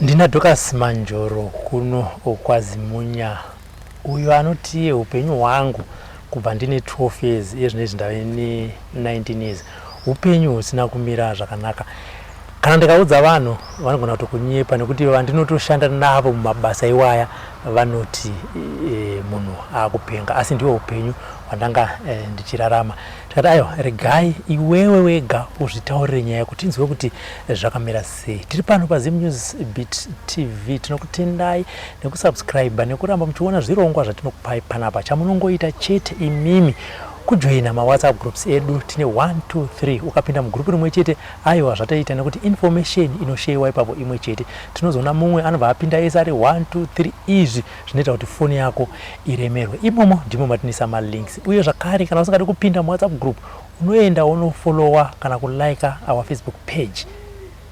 Ndina Dorcas Manjoro kuno kwaZimunya. Uyo anoti upenyu hwangu kubva ndine 12 years ezvinezvi ndave ne 19 years. Upenyu husina kumira zvakanaka. Kana ndikaudza vanhu vanogona kutokunyepa nekuti vandinotoshanda navo mumabasa iwaya vanoti munhu akupenga, asi ndiwo upenyu hwandanga ndichirarama. Tikati aiwa regai iwewe wega uzvitaurire nyaya kuti tinzwe kuti zvakamira sei. Tiri pano paZim News Beat TV. Tinokutendai nekusubscribe nekuramba muchiona zvirongwa zvatinokupai panapa. Chamunongoita chete imimi kujoina WhatsApp groups edu tine 1 2 3. Ukapinda mugrupu rimwe chete aiwa zvataita nekuti information inoshayiwa ipapo imwe chete. Tinozoona mumwe anobva apinda ese ari 1 2 3. Izvi zvinoita kuti foni yako iremerwe. Imomo ndimo matinoisa malinks. Uye zvakare kana usingadi kupinda muWhatsApp group unoenda unofollowa kana kulika our Facebook page.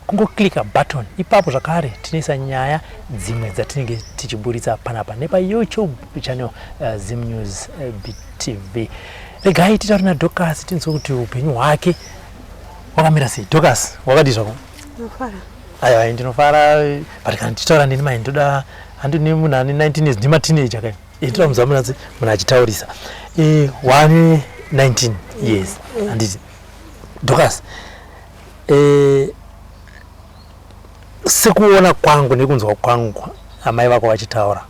Kungoclicka button ipapo zvakare tinoisa nyaya dzimwe dzatinenge tichiburitsa panapa nepa YouTube channel Zim News Beat TV. Regai titaure naDorcas tinzwe kuti upenyu hwake hwakamira sei. Dorcas, wakadi zvako? Ndinofara. Aiwa, ndinofara. But kana tichitaura ndini mai ndoda handine munhu ane 19 years ndima teenager kai. Tira muzamuna munhu achitaurisa. Wane 19 years. Handiti. Dorcas, sekuona kwangu nekunzwa kwangu amai vako vachitaura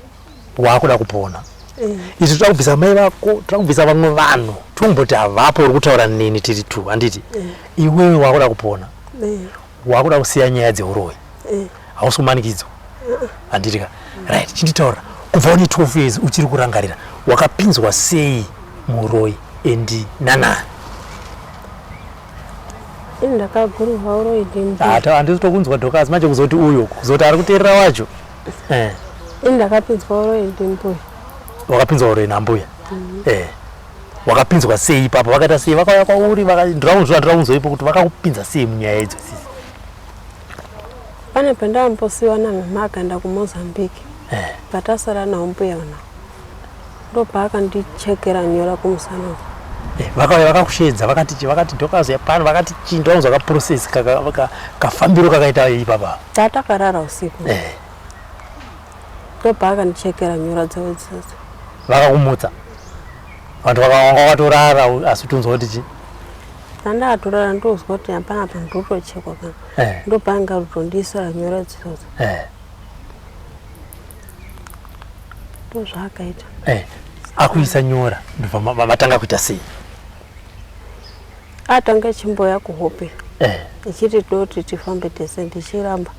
wakuda kupona. Izvi takubvisa mai vako, takubvisa vamwe vanhu, tomboti havapo uri kutaura neni tiri tu, handiti. Iwewe wakuda kupona. Wakuda kusiya nyaya dzeuroyi. Hausi kumanikidzwa. Handiti ka. Right, chinditaura. Kubva une 12 years uchiri kurangarira. Wakapinzwa sei muuroyi endi nanani? Ndakagurwa uroyi ndimbi. Handisi tokunzwa Dorcas manje kuzoti uyo, kuzoti ari kuteerera wacho. Ndakapinzwa uroyi ndimbi. Wakapinzwa uroyi nambuya. Wakapinzwa sei ipapo? Vakaita sei? Vakauya kwauri ndiraunzwa kuti vakakupinza sei munyaya idzo sisi? Pane pandamposiwa namama akaenda kuMozambique. Patasara nawo mbuya wana. Ndobva akandichekera nyora kumusana. Vakauya vakakushedza vakati Dorcas yapano vakati chindaunzwa ka process kafambiro kakaita ipapa. Tatakarara usiku. Ndobva akandichekera nyora dzawo idzodzo. Vakakumutsa. Vantu vakatorara asi tunzwa kuti chi? Ndandatorara ndozwa kuti hapana panhu rotochekwa kana. Ndobva angarutondisira nyora idzodzo. Ndozvaakaita. Akuisa nyora ndobva vatanga kuita sei? Atanga chimboya kuhope. Ichiti doti tifambe tese ndichiramba.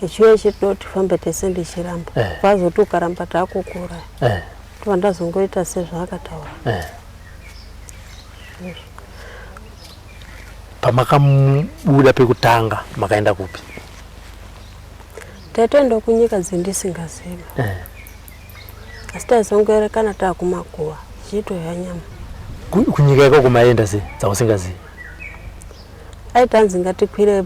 Ichiwe chiti doti tifambe tese ndichiramba. Vazoti ukaramba takukura. Ndazongoita sezvaakataura. Pamakabuda pekutanga makaenda kupi? Tatoenda kunyika dzendisingazivi. Asi tazongoerekana takumakuva chitoya nyama. Kunyika yako kumaenda sei dzausingazivi? Aitanzi ngatikwire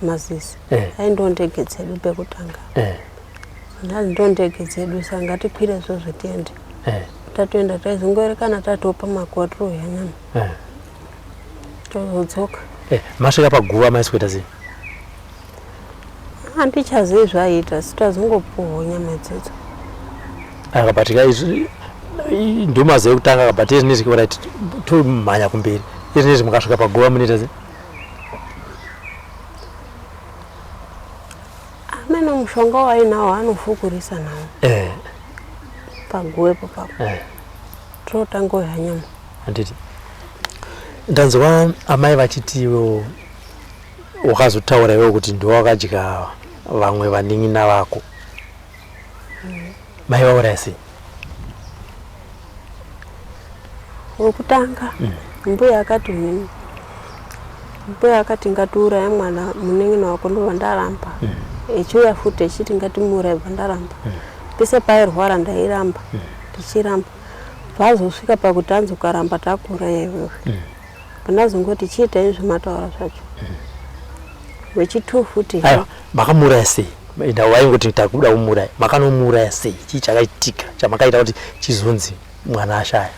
mazisi. Aindondege dzedu pekutanga. Ndondege dzedu saka ngatikwire zvozvo tiende. Tatoenda taizongoerekana tatopa makuva tiroya nyama. Tozodzoka. Masvika paguva maisweta sei? Handichazivi zvaiita asi tazongopuwawo nyama idzodzo. Akabatika izvi ndomazive kutanga akabata izvinezvi kuti tomhanya kumberi. Izvinezvi mukasvika paguva munoita sei? Amene mushonga wainawo anofukurisa nawo. Paguwepo papo. Totangoya nyama. Handiti. Ndanzwa amai vachitiwo wakazotaura iwe kuti ndowakadya vamwe vanin'ina vako. Mai vauraya sei? Wokutanga mbuya akati ngatiuraye mwana munin'ina wako ndobva ndaramba. Echiuya futi echiti ngatimuuraye bva ndaramba. Pese pairwara ndairamba. Ndichiramba. Vazosvika pakuti anzi ukaramba takuuraya iwewe. Pandazongoti chiita izvi mataura zvacho. Wechi2 futi. Aiwa, makamuuraya sei? Waingoti takuda kumuuraya. Makanomuuraya sei? Chii chakaitika chamakaita kuti chizonzi mwana ashaya?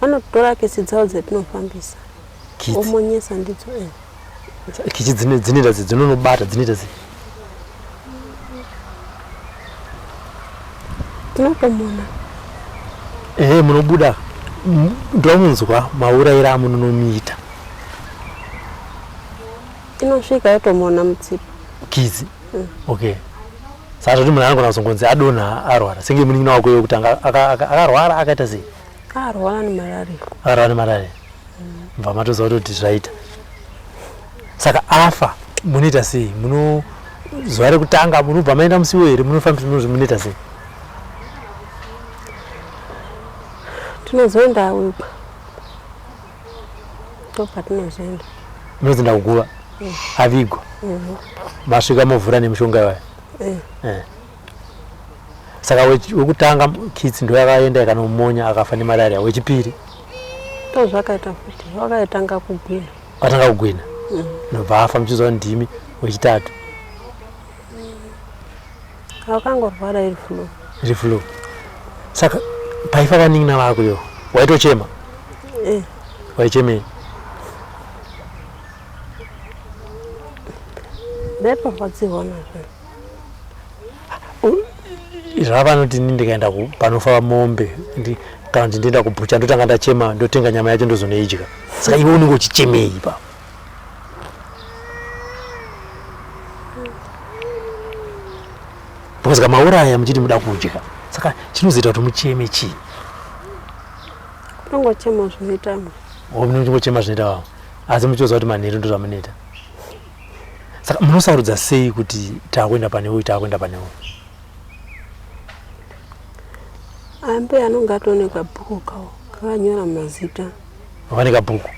Vanotora kesi dzawo dzatinofambisa. Omonyesa ndidzo. kichi dzinoita dzinonobata dzinoita tinotomona munobuda ndomunzwa maurayira amunonomita inosvika yotomona mutsipa kidzi okay saka kuti munhu anogona kuzongonzi adonha arwara senge munin'ina wako yokuti akarwara akaita sei arwara nemararia akarwara nemararia mva matoziva kuti zvaita saka afa munoita sei muno zuva rekutanga munobva maenda musiwo here munofambisa munoita sei tinozoenda wikwa topatinozoenda munozoenda kuguva avigwa masvika movhura nemushonga iwayo saka wekutanga kitsi ndo yakaenda ikanomonya akafa nemararia wechipiri tozvakaita futi wakaitanga kugwina atanga kugwina nobva afa muchiziva ndimi wechitatu akangorwara iri flu saka paifa vanin'ina vako yo waitochema waichemei ndaiparwadziwana zvava vanoti ini ndikaenda panofa mombe kana kuti ndienda kubhucha ndotanga ndachema ndotenga nyama yacho ndozonoidya saka iwe unenge uchichemei ipapo because kamauraya muchiti muda kudya saka chinozoita kuti mucheme chii kunongochema zvinoitamo munongochema zvinoita wavo asi muchizoziva kuti manheru ndo zvamunoita saka munosarudza sei kuti taakuenda panewo taakuenda panewo ambe anonge atooneka bhuku kawo kakanyora mazita waoneka bhuku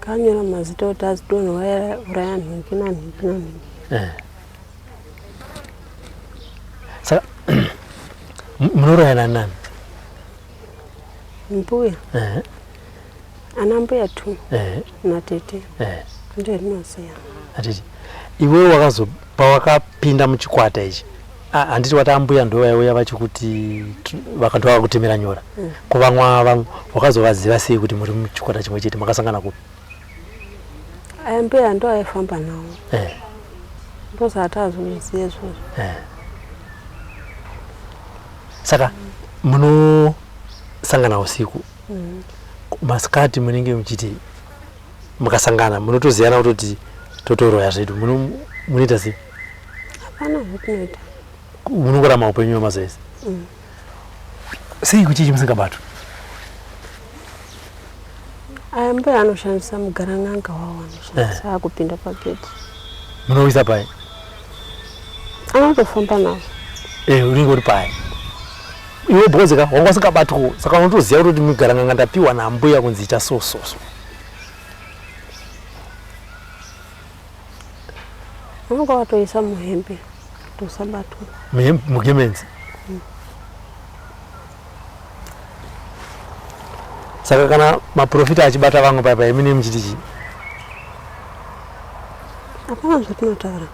kakanyora mazita kuti azidonho uraya nhiki nanhiki nanhiki saka munorayana nani mbuya ana mbuya 2 natete nderinoziya atiti iwewe pawakapinda muchikwata ichi handiti watambuya ndo vaiuya vachikuti vakati vakakutemera nyora kuvamwa vamwe wakazovaziva sei kuti muri muchikwata chimwe chete makasangana kupi aya mbuya ndo aifamba nawo ndosati azviziva izvozvo saka munosangana usiku masikati munenge muchiti mukasangana munotoziyana kutoti totoroya zvedu munoita sei hapana zvatinoita munongorama upenyu wemazoezi sei kuchichi musingabatwi aya mbuya anoshandisa mugaran'anga wawo anoshandisa akupinda pagedhi munouisa pai anotofamba nawo unenge uri pai iwe bhozeka wanga usingabatwiwo saka unotoziva kuti mugaran'anga ndapiwa nambuya kunzi icha so unenge watoisa muhembe tosabatwa mugemenzi saka kana maprofita achibata vamwe paipai mine muchiti chii hapana zvatinotaura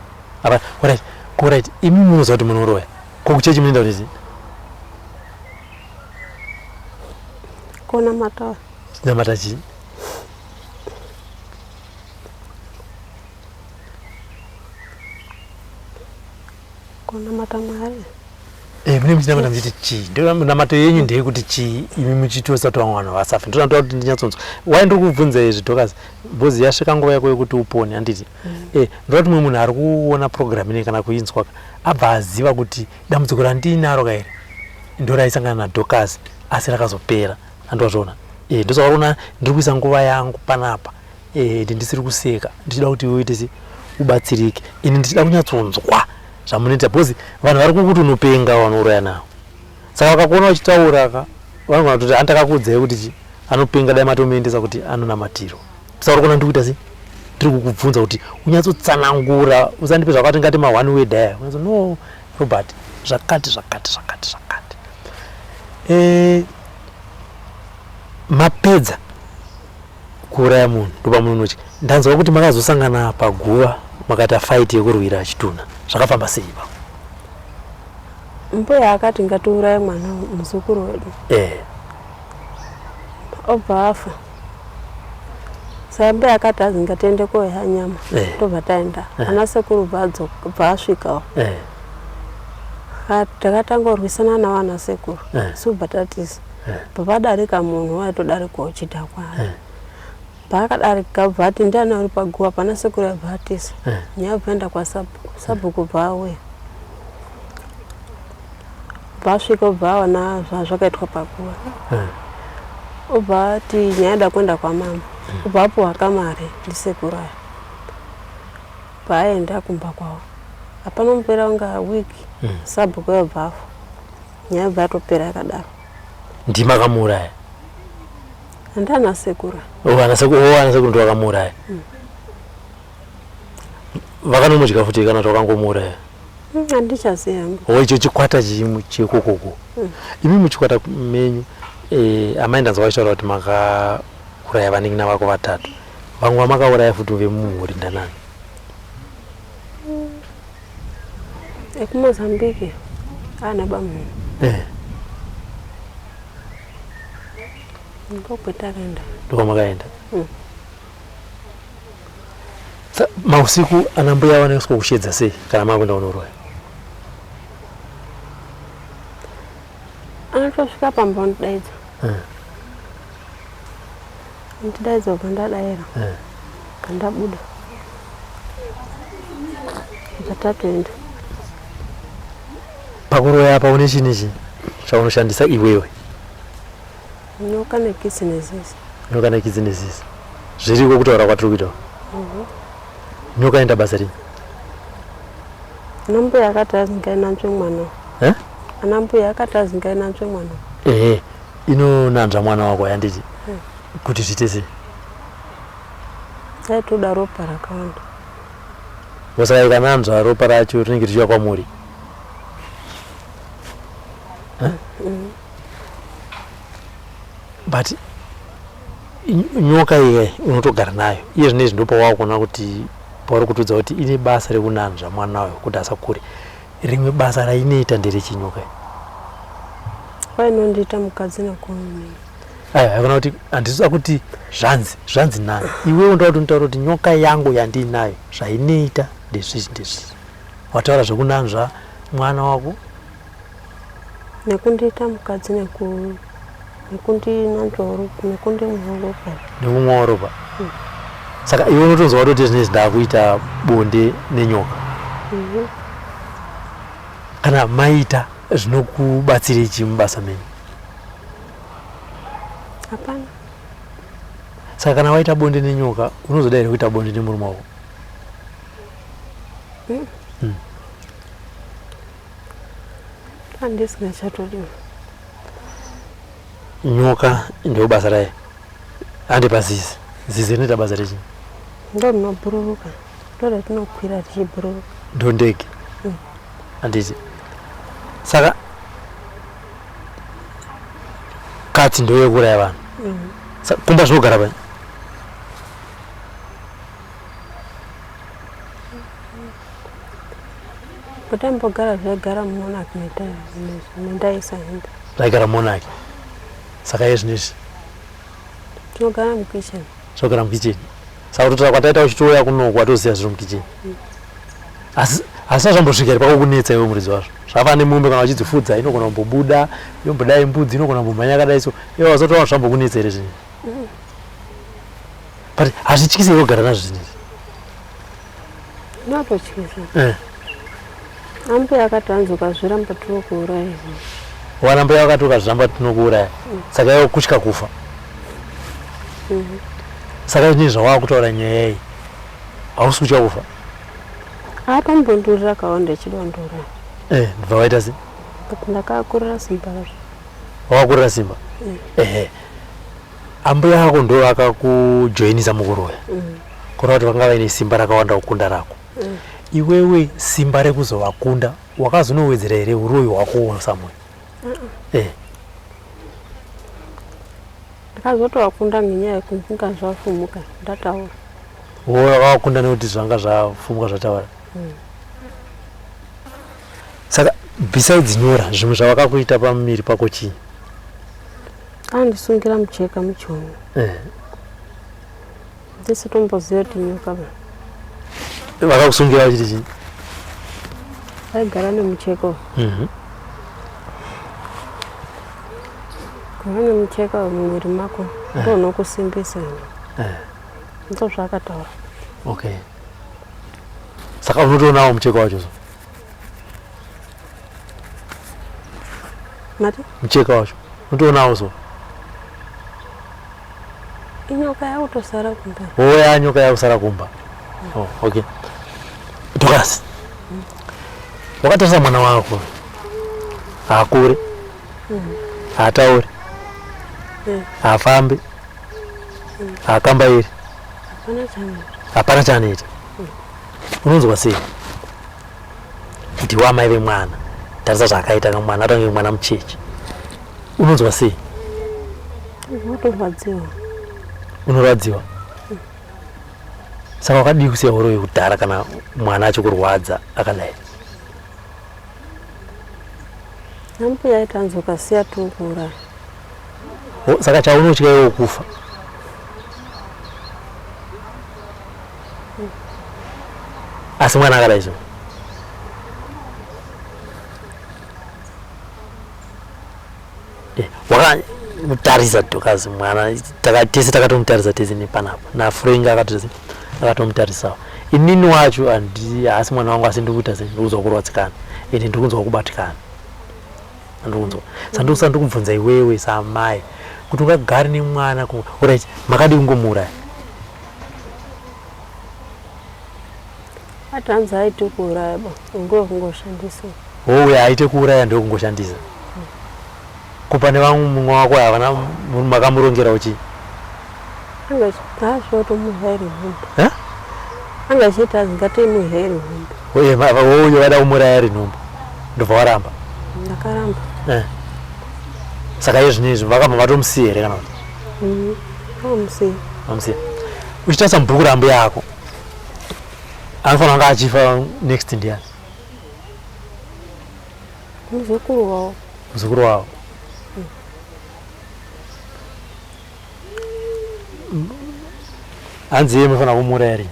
right imi munoziva kuti munoroya kokuchechi munoenda kuti kona matawa namata chii kunamata Mwari mune muchinamata muchiti chii namato yenyu ndeyekuti chii imi muchitosa kuti vamwe vanhu vasafe ndinoda kuti ndinyatsonzwa wai ndiri kubvunza izvi Dorcas bhozi yasvika nguva yako yekuti upone handiti ndoda kuti mumwe munhu ari kuona programu inei kana kuinzwa abva aziva kuti dambudziko randinaro kairi ndo raisangana na Dorcas asi rakazopera andozvona ndosaka kuona ndiri kuisa nguva yangu panapa ndisiri kuseka ndichida kuti uite ubatsirike ini ndichida kunyatsonzwa zvamunoita bhozi vanhu vari kukuti unopenga vanouraya nawo saka vakakuona vachitaura vanogona kuti andakakuudzai kuti anopenga dai matomuendesa kuti anonamatiro saka uri kuona ndiri kuita sei ndiri kukubvunza kuti unyatsotsanangura usandipe zvakati ngati ma1 way daya no Robert zvakati mapedza kuuraya munhu ndopa munhu ndanzwa kuti makazosangana paguva makaita fight yekurwira chitunha zvakafamba sei ipapo mbuya akati ngatiuraye mwana muzukuru wedu obva afa Sabe akati azingatende koya nyama tobva taenda ana sekuru vadzo vasvikawo takatangorwisana navana sekuru subhatatisi pavadarika munhu waitodarikawo chidhakwa paakadarika bvati ndiani uri paguva pana sekuru yabhatisi nyabvenda kwa sabhuku bvawe vasvika bvaona zvazvakaitwa paguva ubva ti nyada kwenda kwa mama ubva apuwa kamari ndisekuru aya paenda kumba kwawo hapana mupera unga wiki sabhuku yabvafu nyaya topera yakadaro ndima kamuraya ndana sekuru ana sekuru ndo akamuraya vakanomudya futi kana twakangomuraya handichaziva icho chikwata chekokoko imi muchikwata menyu amai ndanzwa vachitaura kuti makauraya vanin'ina vako vatatu vamwe vamakauraya futi vemumhuri ndanani ekumozambiki ana bamunhu ndokwetakenda ndokwamakaenda mausiku ana mbuya vanoiswa kushedza sei kana makwenda kunoroya anotosvika pamba ndidaidza ndidaidza ubva ndadayira kandabuda vatatoenda pakuroya apa une chini chaunoshandisa iwewe nyoka nekizinezisi zviriko kutaura kwatiri kuitawo nyoka enda basa rini anambuya akati azingainanzve mwana anambuya akati azingainanzve mwana inonanzva mwana wako yanditi kuti zviite sei aitoda ropa rakawanda wasaka ikananzva ropa racho rinenge richiuya kwamuri but nyoka iye unotogara nayo iye zvinezvi ndo pawakuona kuti pauri kutudza kuti ine basa rekunanzva mwana wayo kuti asakure rimwe basa rainoita nderechinyoka kwainondiita mukadzi nekunini haikona kuti handisisa kuti zvanzi nayo iwe undaa kuti unotaura kuti nyoka yangu yandinayo zvainoita ndezvizvi wataura zvekunanzva mwana wako nekundiita mukadzi nekundimwawo ropa saka iwe unotonzwa kuti zvinezvi ndakuita bonde nenyoka kana maita zvinokubatsirei chi mubasa menyu hapana saka kana waita bonde nenyoka unozoda here kuita bonde nemurume wako handisingachatodiwa nyoka ndio basa rayo ande pazizi zizi rinoita basa rechi ndo rinobhururuka ndo ratinokwira tichibhururuka ndo ndege handiti saka katsi ndo yekuraya vanhu kumba zvinogara pai kutambogara zvaigara mumonaki mendaisa hembe zvaigara mumonaki saka iye zvinezvi tinogara mukicheni zvogara mukicheni saka kutotara kwataita uchitouya kuno kwatoziva zviri mukicheni asi zvambosvika iri pako kunetsa iwe muridzi wazvo zvava nemombe kana vachidzifudza inogona kumbobuda yombodai mbudzi inogona kumbomhanya kadaiso iwe wazotaura zvambokunetsa here zvinezvi but hazvityisi iwe kugara nazvo zvinezvi natotyisa ambuya akati anzoka zviramba tinokuuraya wana mbuya wakati ukazviramba tinokuuraya saka iwe kutya kufa saka zvinezvi zvawakutaura nyaya iyi hausi kutya kufa atombondurira kaonda echidondora ndibva waita se kuti ndakakurira simba razvo wakurira simba ambuya ako ndo akakujoinisa mukuroya kureva kuti vanga vaine simba rakawanda kukunda rako iwewe simba rekuzovakunda wakazonowedzera here uroyi hwako samwe ndakazotowakunda ngenyaya yekunga zvafumuka ndataura wakavakunda nekuti zvanga zvafumuka zvataura saka besides nyora zvimwe zvavakakuita pamuviri pako chii andisungira mucheka muchiuno ndisitomboziva kuti nyoka vakakusungira vachiti chii? aigara nemucheka gara nemucheka mumwiri mako ndounokusimbisa ndo zvaakataura. Okay, saka unotoonawo mucheka wacho mati mucheka wacho unotoonawo so inyoka yakutosara kumba. oya nyoka yakusara kumba. Okay, Dorcas, wakatarisa mwana wako haakuri, haatauri, haafambi, haakambairi, hapana chaanoita, unonzwa sei? Ndiwe amai vemwana, tarisa zvakaita kamwana atange mwana mucheche, unonzwa sei? Unotorwadziwa. Unorwadziwa? Saka wakadii kusiya horo yekudhara kana mwana achikurwadza akadai? Nambuya aiti anzokasiya tokuuraya. Saka chaunotya iwe kufa? Asi mwana akadai so? Wakamutarisa Dorcas mwana tese takatomutarisa tese nepanapa naFrank akatomutarisawo. Inini wacho asi mwana wangu asi ndikuita sei ndikuzwa kurwadzikana ende ndikunzwa kubatikana andikunzwa sandikusa ndikubvunza iwewe samai kuti ungagari nemwana alright makadi kungomuuraya? Atanzi aite kuuraya nguva kungoshandisa. Owe aite kuuraya ndio kungoshandisa. Kupa nevamwe mumwe wako havana makamurongera uchi? Angazvotomuhairi nhumbu. Angachita ngatimuhairi nhumbu. Oye vada kumuraya ari nhumbu ndobva waramba? Ndakaramba. Saka izvinezvi vakabva vatomusiya here kana kuti? Vamusiya. Vamusiya. Uchitarisa mubhuku rambuya yako anofanira kunge achifa next ndiani? Muzukuru wavo. Muzukuru wavo. Hanzi iye munofanira kumuuraya rini?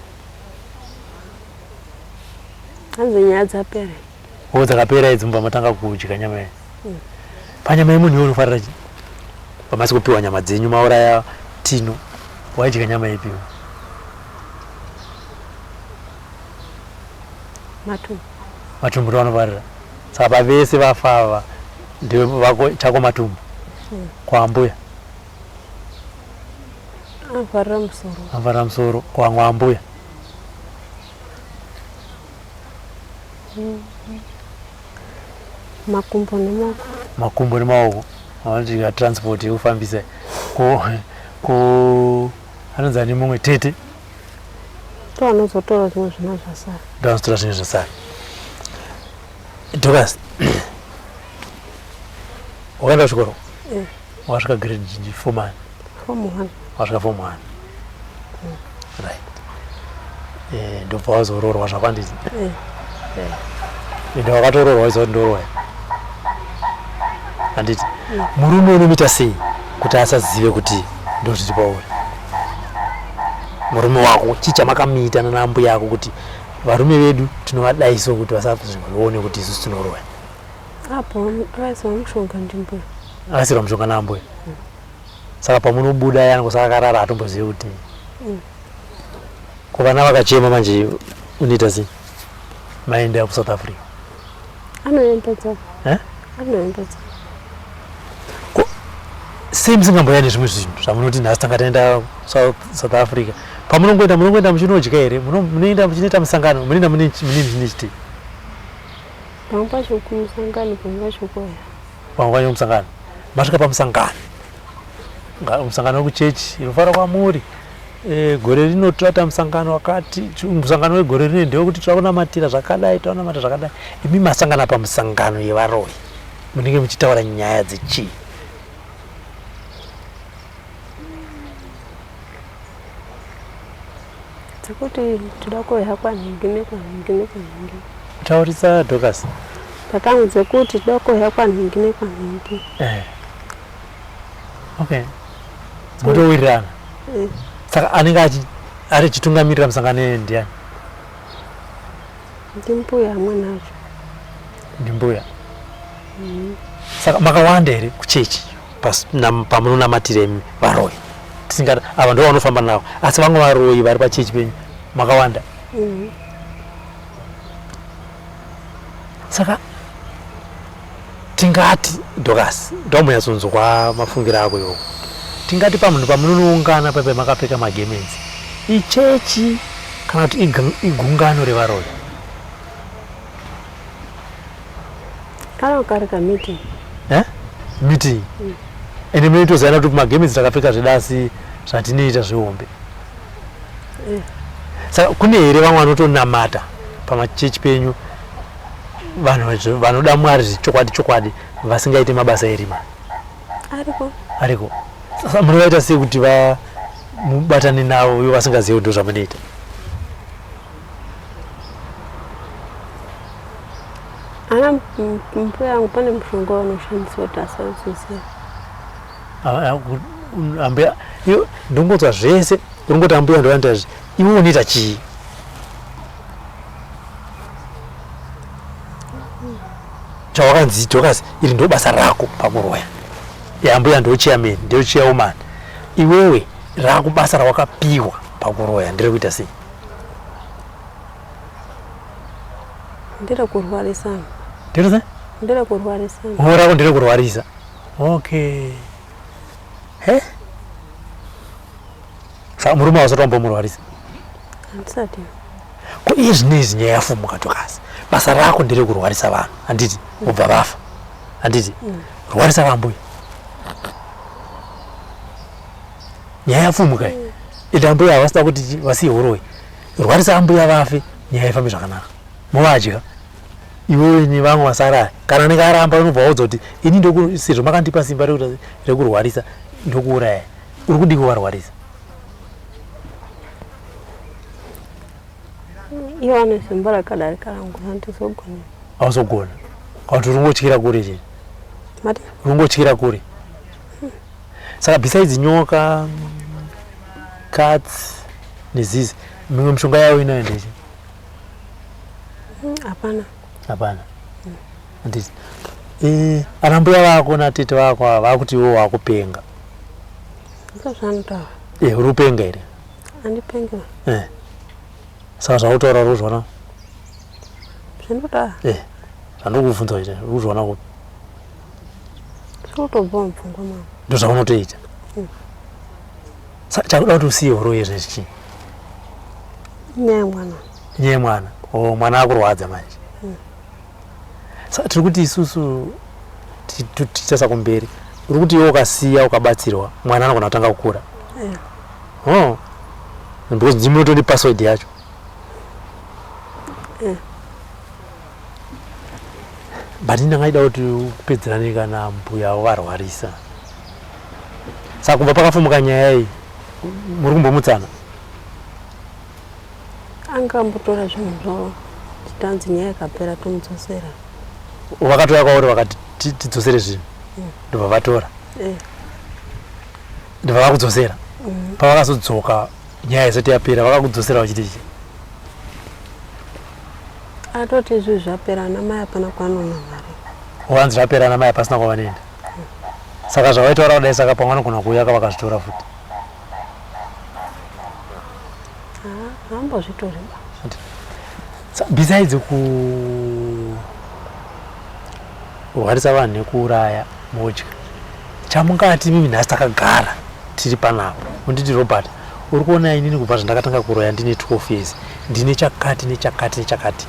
Hanzi nyaya dzapera. Dzakapera idzi mubva matanga kudya nyama iyi. Panyama yemunhu iwe unofarira chii? Pamasi kupiwa nyama dzenyu mauraya Tino, waidya nyama ipi? Matumbu. Matumbu ndo vanofarira. Saka pavese vafava ndio chako matumbu. Kwa mbuya afarira musoro. Afarira musoro kwa mwambuya. Makumbo nemaoko. Makumbo nemaoko vanoti transport yekufambisa anonzi ane mumwe tete ndoanozotora zvimwe zvina zvasara. Ndoanozotora zvimwe zvasara. Dorcas, wakaenda kuchikoro? Wakasvika grade form 1? Form 1. Wasvika form 1. Right. Ndobva wazoroorwa zvakanditi? Ende wakatoroorwa waizoti ndoroorwa? Handiti? Murume unomuita sei kuti asazive kuti ndozviri pauri? Murume wako chii chamakamuitana nambuya yako kuti varume vedu tinovadaiso kuti vasaone kuti isusu tinoroorwa? Apo akaisirwa mushonga ndimbuya. Akaisirwa mushonga nambuya? Saka pamunobuda yangu akarara hatombozivi kuti kuvana vakachema manje unoita sei? Maenda kuSouth Africa? Anoembedza. Anoembedza. Sei musingamboya nezvimwe zvinhu zvamunoti nhasi tanga taenda South Africa? Pamunongoenda muchinodya here? Munoenda muchinoita musangano? Munoenda mune chitei? Pamwe pacho kumusangano, pamwe pacho kuya. Pamwe pacho kumusangano. Masvika pamusangano. Musangano wekuchechi inofanira kwamuri. Gore rino toita musangano wakati, musangano wegore rino ndewekuti taunamatira zvakadai, taunamata zvakadai. Imi masangana pamusangano yevaroyi. Munenge muchitaura nyaya dzechii? Dzekuti toda kuya kwanhingi nekwanhingi nekwanhingi. Taurisa Dorcas. Tatangu dzekuti toda kuya kwanhingi nekwanhingi. Okay. Mutowirirana. Saka anenge ari chitungamirira musangano ndiani? Ndimbuya amweni acho. Ndimbuya. Saka makawanda here kuchechi pamunonamatire varoyi tisingati ava ndo vanofamba navo asi vamwe varoyi vari pachechi penyu makawanda. Saka tingati Dorcas ndomunyatsonzwa mafungiro ako iwo tingati pamunhu pamunoungana pepe makapfeka magemenzi ichechi kana kuti igungano revaroyi kana ukarika meeting meeting ende munoitozana kuti magemenzi takapfeka zvedasi zvatinoita zvehombe. Saka kune here vamwe vanotonamata pamachechi penyu vanhu vanoda Mwari zvechokwadi vasingaite mabasa erima? Ariko. Sasa munovaita sei kuti mubatane navo ivo vasingazivi ndo zvamunoita? Ana mbuya yangu pane mushonga unoshandiswa kuti asaudziziva. Ambuya ndongotsva zvese ungoti ambuya ndoanoita izvi iwe unoita chii? Chawakanzi Dorcas iri ndo basa rako pakuroya. Ambuya ndo chairman ndo chairwoman. Iwewe rako basa rawakapiwa pakuroya ndire kuita sei? Ndire kurwarisa. Ndire? Ndire kurwarisa. Rako ndire kurwarisa. Okay. He? Saka murume wazotombo murwarisa? Handisati. Ko iye zvinezvi nyaya yafumuka Dorcas. Basa rako ndire kurwarisa vanhu handiti ubva vafa handiti rwarisa vambuya nyaya yafumuka ende ambuya havasida kuti vasiye uroi rwarisa ambuya vafe nyaya ifambe zvakanaka muvadya iwewe nevamwe vasara kana nekaramba unobva waudza kuti ini sezvo makandipa simba rekurwarisa ndokuuraya uri kudii kuvarwarisa? Iwo ane simba rakadarika rangu handizogona. Hauzogona? Kuti rungotyira kure chii? Mati? Rungotyira kure. Saka besides nyoka, cats nezizi mimwe mishonga yawo inayo ndechi? Hapana. Hapana. Handiti. Ana mbuya vako natete vako vakuti iwo wakupenga. Ndizvo zvanotaura. Uri kupenga here? Handipengi. Saka zvautaura uri kuzviona? Zvinotaura. Zvandokubvunza kuti uri kuzviona kupi? Zvinotobva mupfungwa mangu. Ndo zvaunotoita? Saka chakuda kuti usiye uroyi zvese chii? Nyaya yemwana. Nyaya yemwana? Mwana akurwadza manje. Saka tiri kuti isusu tichasa kumberi uri kuti iwe ukasiya ukabatsirwa mwana anogona kutanga kukura. Because ndimotori password yacho. But ndingaida kuti upedzerane kana mbuya varwarisa. Saka kubva pakafumuka nyaya iyi muri kumbomutsana? Angambotora zvinhu zvavo chitanzi nyaya ikapera tomudzosera. Vakatora kwauri vakati tidzosere zvinhu ndobva vatora? Ndobva vakudzosera? Pavakazodzoka nyaya isati yapera vakakudzosera vachiti chii? Atoti izvi zvapera ana mai hapana kwanoona mari. Wanzi zvapera ana mai hapasina kwavanoenda? Saka zvavaitaura kudai saka pavanogona kuuya vakazvitora futi? Hambozvitori. Besides kurwarisa vanhu nekuuraya modya, chamungati mimi nhasi takagara tiri panapo unditi Robert uri kuona inini kubva zvandakatanga kuroya ndine 12 years ndine chakati nechakati nechakati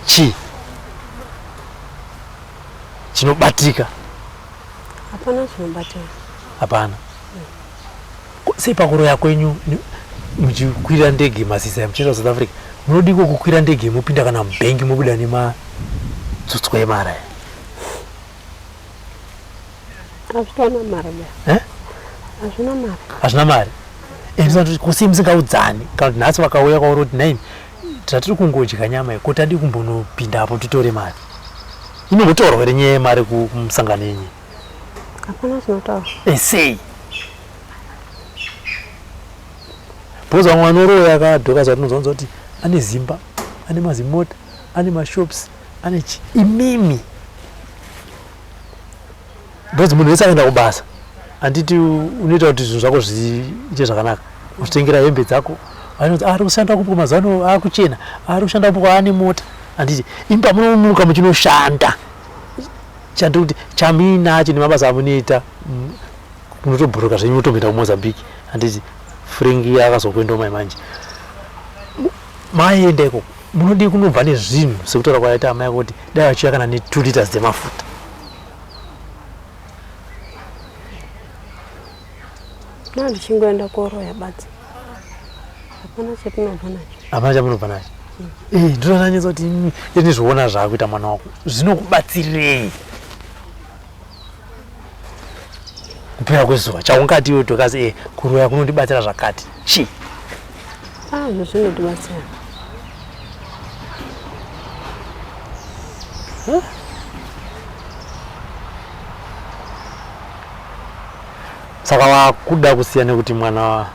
chii chinobatika? Hapana chinobatika. Hapana. Sei pakuroya kwenyu muchikwira ndege masisa muchienda South Africa munodiko kukwira ndege mupinda kana mubhengi mubuda nematsutswa emara? Hazvina mari. Hazvina mari. Hazvina mari? Ndisati kusei musingaudzani kana kuti nhasi vakauya kwauri kuti naini tatiri kungodya nyama iyi kuti adi kumbonopindapo titore mari. Inombotaurwa here nyaya yemari kumusangano yenyu? Hapana zvinotaurwa. Sei? bhozi vamwe vanoroya akadhokaza tinozonza kuti ane zimba, ane mazimota, ane mashops, ane imimi. Bhozi munhu wese akaenda kubasa handiti unoita kuti zvinhu zvako zviite zvakanaka. Uchitengera hembe dzako vanoti ari kushanda kupo mazano akuchena, ari kushanda kupo ane mota. Handiti imba munomuka muchinoshanda chandi kuti chaminacho nemabasa amunoita munotobhuruka zvenyu mutomboenda kuMozambique. Handiti Frengi akazokwenda mai manje maenda ikoko munodi kunobva nezvinhu sekutaura kwaita amai kuti dai achiuya kana ne2 liters dzemafuta. Ndichingoenda koroya badzi hapana chatinobva nacho. Hapana chamunobva nacho. Ndinonanyisa kuti ndizviona zvaakuita mwana wako zvinokubatsirirei kupera kwezuva chaungati iwe tokazi kuroya kunondibatsira zvakati chi zvinondibatsira. Saka wakuda kusiya nekuti mwana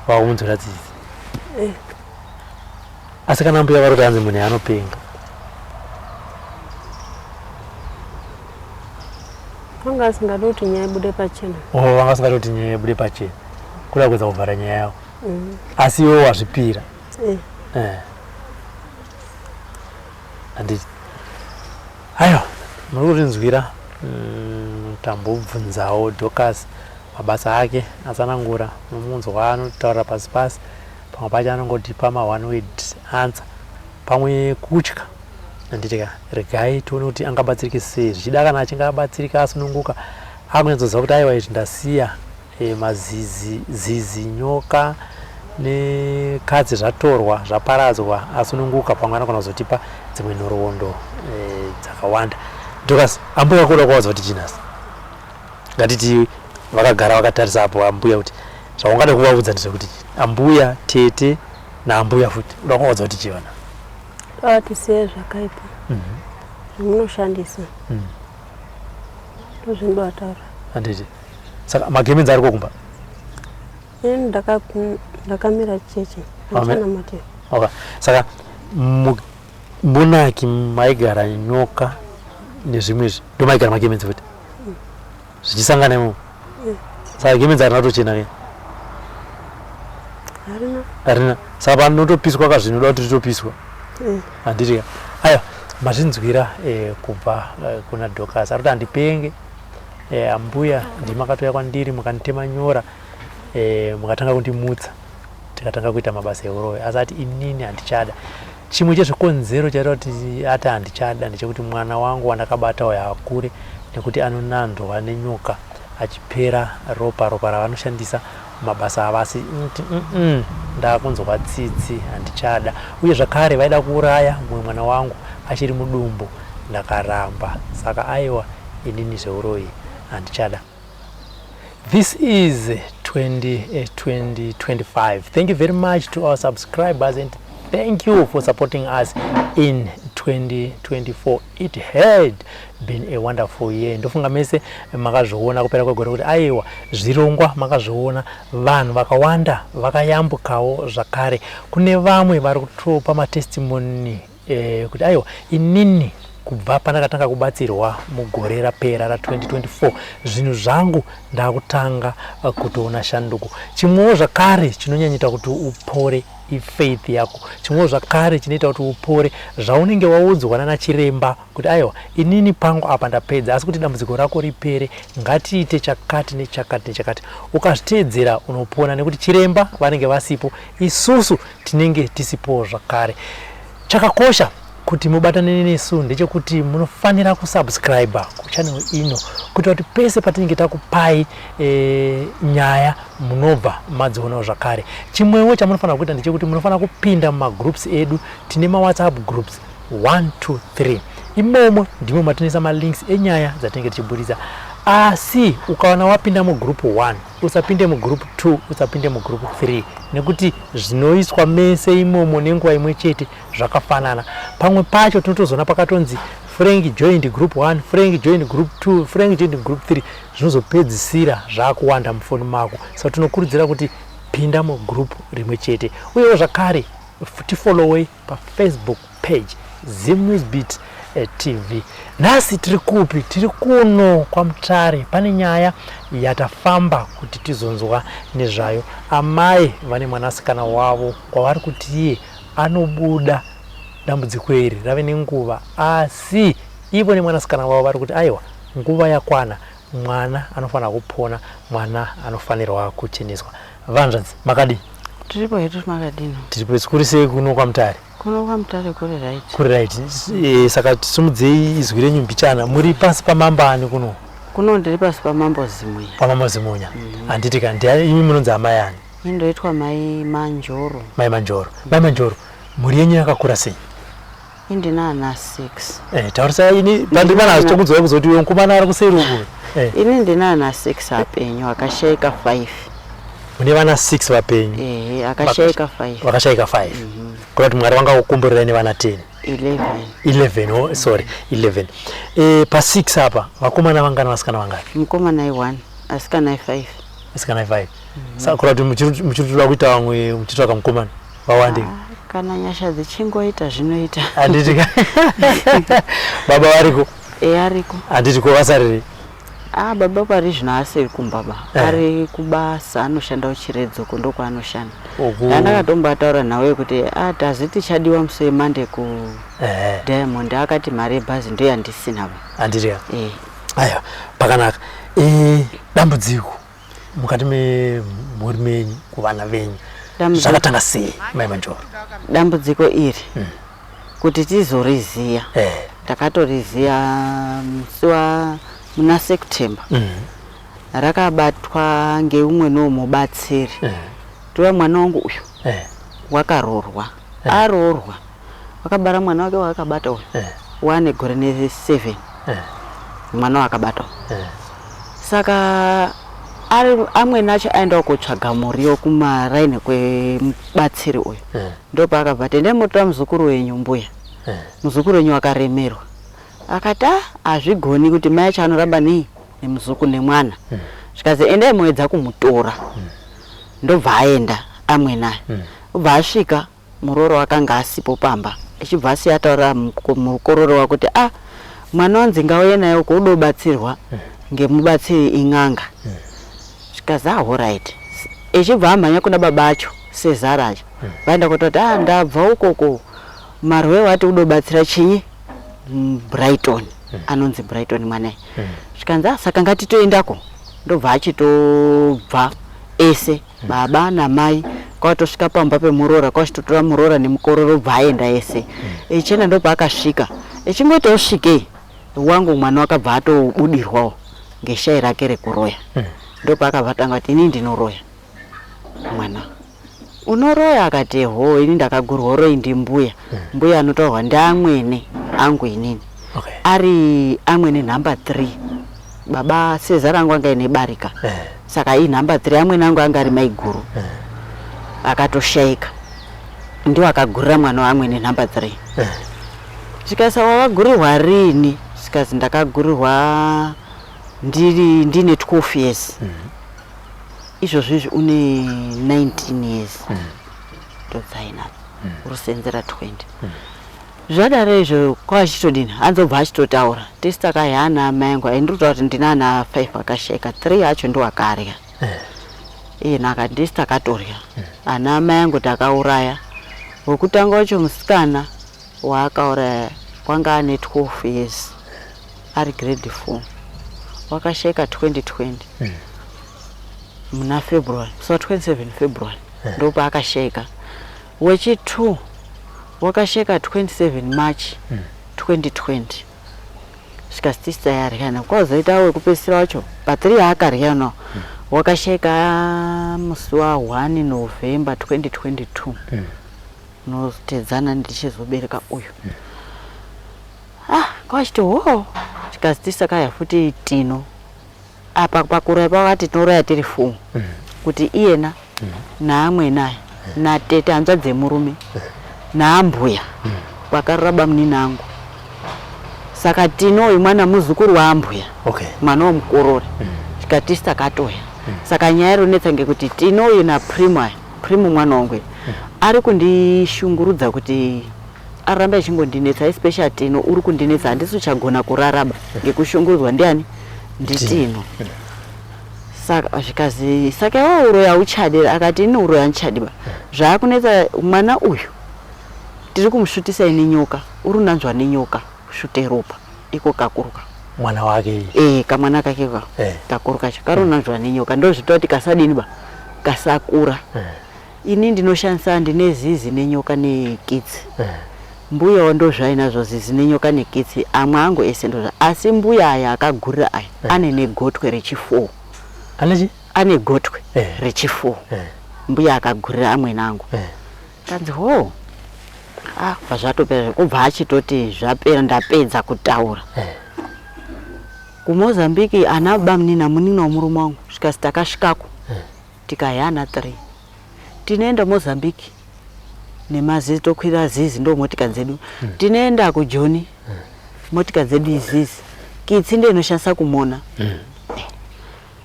waunzira tsitsi. Asi kana mbuya vari kuti hanzi munhu anopenga vanga asingadi kuti nyaya ibude pachena. Vanga asingadi kuti nyaya ibude pachena kuda kuedza kuvhara nyaya yavo. Asi iwe wazvipira. Handiti aiwa muri kutinzwira tambobvunzawo Dorcas mabasa ake atsanangura nomunzwa anotaura pasi pasi. Pamwe pacho anongotipa one word answer pamwe kutya. Handitika regai tione kuti angabatsirike sei. Zvichida kana achinge abatsirika asununguka akunyatsoziva kuti aiwa izvi ndasiya mazizi nyoka nekadzi zvatorwa zvaparadzwa asununguka pamwe anogona kuzotipa dzimwe nhoroondo dzakawanda. Dorcas ambuya kuda kuvaudza kuti chinasi ngatiti vakagara vakatarisa apo ambuya kuti zvaungada kuvaudza ndezvekuti ambuya tete naambuya futi uda kuvaudza kuti chivana tisiye zvakaipa zvamunoshandisa ndozvindovataura. Handiti saka magemenzi ari kokumba ndakamira cheche hachana mate. Saka munaki maigara nyoka nezvimwezvi ndomaigara magemenzi futi zvichisangana imomo. Saka gemenzi harina tochena ke harina. Saka panotopiswa kazvinoda kuti titopiswa. Handiti aiwa mazvinzwira kubva kuna Dorcas ari kuti handipenge. Ambuya ndimakatouya kwandiri mukanditema nyora mukatanga kundimutsa tikatanga kuita mabasa euroya. Asati inini handichada. Chimwe chezvikonzero chaita kuti ati handichada ndechekuti mwana wangu wandakabata uyo akure nekuti anonandwa nenyoka achipera ropa ravanoshandisa mabasa avasi ndakunzwa tsitsi handichada. Uye zvakare vaida kuuraya mumwe mwana wangu achiri mudumbu ndakaramba. Saka aiwa inini zveuroyi handichada. This is 2025. Thank you very much to our subscribers and thank you for supporting us in 2024. It had been a wonderful year. Ndofunga mese makazviona kupera kwegore kuti aiwa zvirongwa makazviona vanhu vakawanda vakayambukawo zvakare. Kune vamwe vari kutopa matestimony kuti aiwa inini kubva pandakatanga kubatsirwa mugore rapera ra2024 zvinhu zvangu ndakutanga kutoona shanduko. Chimwewo zvakare chinonyanyita kuti upore ifaith yako. Chimwewo zvakare chinoita kuti upore zvaunenge waudzwa nana chiremba kuti aiwa inini pangu apa ndapedza asi kuti dambudziko rako ripere ngatiite chakati nechakati nechakati. Ukazviteedzera unopona nekuti chiremba vanenge vasipo isusu tinenge tisipo zvakare. Chakakosha kuti mubatane nesu ndechekuti munofanira kusubscribe kuchannel ino kuti kuti pese patinenge takupai nyaya munobva madzionawo zvakare. Chimwewo chamunofanira kuita ndechekuti munofanira kupinda mumagroups edu. Tine WhatsApp groups 1 2 3 imomo ndimo matinoisa malinks enyaya dzatinenge tichiburitsa. Asi ukaona wapinda mugroup 1 usapinde mugroup 2 usapinde mugroup 3 nekuti zvinoiswa mese imomo nenguva imwe chete zvakafanana. Pamwe pacho tinotozona pakatonzi Frank joined group 1, Frank joined group 2, Frank joined group 3 zvinozopedzisira zvakuwanda mufoni mako. Saka tinokurudzira kuti pinda mugroup rimwe chete uyewo zvakare tifollowe paFacebook page ZimNewsBeat TV. Nhasi tiri kupi? Tiri kuno kwaMutare. Pane nyaya yatafamba kuti tizonzwa nezvayo. Amai vane mwanasikana wavo kwavari kuti iye anobuda dambudziko iri rave nenguva, asi ivo nemwanasikana wavo vari kuti aiwa, nguva yakwana, mwana anofanira kupona, mwana anofanirwa kucheneswa. Vanzvadzi, makadi? Tiripo hedu makadini. Tiripo sikuri sei kuno kwaMutare? Kuno kwaMutare kuri right. Kuri right. Saka tisumudzei izwi renyu mbichana. Muri pasi pamambani kuno? Kuno ndiri pasi pamambo Zimunya. Pamambo Zimunya. Anditi kandi imi munonzi amai ani? Indoitwa Mai Manjoro. Mai Manjoro. Mai Manjoro, muri yenyu yakakura sei? Indina ana 6. Taurisa ini pandimana azitokudzwa kuzoti uyo mukomana ari kuseri uku. Ini ndina ana 6 apenyu akashayika 5. Mune vana 6 vapenyu? Akashayika 5. Vakashayika 5. Kuti Mwari wanga kukumburira nevana 10. 11. Oh, sorry, 11. Pa 6 apa vakomana vangana vasikana vangani? Mukomana 1, asikana 5. Asikana 5. Saka kuti muchiritoda kuita vamwe muchitsvaka mukomana vawande. Kana nyasha dzichingoita zvinoita. Anditi baba variko? Ariko. Anditi ko vasariri? Baba pari zvino asiri kumbaba. Ari kubasa anoshanda uchiredzo kundo kwaanoshanda. Ndakatombataura nawe kuti tazi tichadiwa musi Monday ku Diamond, akati mari yebhazi ndiyo yandisina. Anditi aiwa, pakanaka. Dambudziko mukati memhuri menyu kuvana venyu zvakatanga sei, Mai Manjoro? Dambudziko iri kuti tizoriziya, takatoriziya musi muna September. Rakabatwa ngeumwe mubatsiri. Tuwa mwana wangu uyu wakarorwa. Arorwa wakabara mwana wake wakabata uyu. Wane gore ne 7. Mwana wakabata. Saka amwe nacho aenda kutsvaga muriwo kumaraini kwebatsiri uyu. Ndopa akabva tende mutora muzukuru wenyu mbuya. Muzukuru wenyu akaremerwa. Akata azvigoni kuti mai acho anoramba nemuzukuru nemwana. Zvikazi endai muedza kumutora. Ndobva aenda amwe naye. Ubva asvika muroro wakanga asipo pamba. Echibva asiyataura mukororo wakuti mwana wanzi ngauye naye kudobatsirwa ngemubatsiri ing'anga. Zvikazi alright. Echibva amhanya kuna baba acho Sezara acho. Vaenda kutoti ndabva ukoko marwe wati udobatsira chinyi Brighton. Anonzi Brighton mwanae. Zvikanzi saka ngatitoendako. Ndobva achitobva ese baba namai kwatosvika pamba pemurora kwachitotora murora nemukororo bva aenda ese. Echena ndobva akasvika. Echingoti osvike wangu mwana wakabva atobudirwawo ngeshai rake rekuroya. Ndobva akabva tanga kuti ini ndinoroya. Mwana unoroya? Akati ini ndakagurwa royi ndi mbuya. Mbuya anotaurwa ndiamwene angu inini. Ari amwene number 3. Baba Sezara angu anga ine barika. Saka number 3 amwene angu anga ari maiguru. Akatoshayika. Ndiwo akagurira mwana wamwene number 3. Zvikasa wakagurirwa rini? Zikazi ndakagurirwa ndine 12 years. Izvozvo une 19 years. Totsaina. Urusenzera 20. Zvadare izvo kwachitodini anzobva achitotaura tesitaka yana mangu aindotaura kuti ndina ana 5 akashayika 3 acho ndo akarya. Naka ndisitakatorya ana mangu takauraya. Wokutanga wacho musikana waakauraya kwanga ane 12 years ari grade 4 wakashayika 2020 muna February, so 27 February ndopa akashayika. Wechi2 wakashayika 27 March 2020. Zvikasitisa yaryana kwazoita wekupesira wacho pa3 akarya no wakashayika musi wa 1 November 2022 notedzana ndichizobereka uyu. Kwachiti zvikasitisa kaya futi tino apa pakura pakati tinoraya tiri 4 kuti iyena naamwe naye natete hanzvadzi murume naambuya vakaraba munini angu. Saka tino uyu mwana muzukuru waambuya mwana womukorori. Zvikatisa katoya saka nyaya ronetsa ngekuti tinoyo naprimo mwana wangu ari kundishungurudza kuti aramba achingondinetsa especially Tino uri kundinetsa handisi uchagona kuraraba ngekushungurudzwa ndiani nditino saka zvikazi saka iwe uroyi hauchadi akati ini uroyi handichadiba zvaakunetsa mwana uyu tiri kumusvutisa nenyoka uri unanzwa nenyoka kusvute ropa iko kakuruka mwana wake kamwana kake kakuruka kari unanzwa nenyoka ndozvita kuti kasadiniba kasakura ini ndinoshandisa ndine zizi nenyoka nekitsi mbuya wando zvainazvo zizi nenyoka nekitsi amwe angu ese ndozva asi mbuya aya akagurira aya ane negotwe rechifuwo ane gotwe rechifuwo mbuya akagurira amwe nangu kanzi pazvatopera kubva achitoti zvapera ndapedza kutaura kuMozambique ana bamnina munina womurume wangu zvikasi takasvikako tikayana 3 tinoenda Mozambique nemazizi tokwira zizi ndo motika dzedu tinoenda kuJoni motika dzedu izizi kitsi ndiye inoshandisa kumona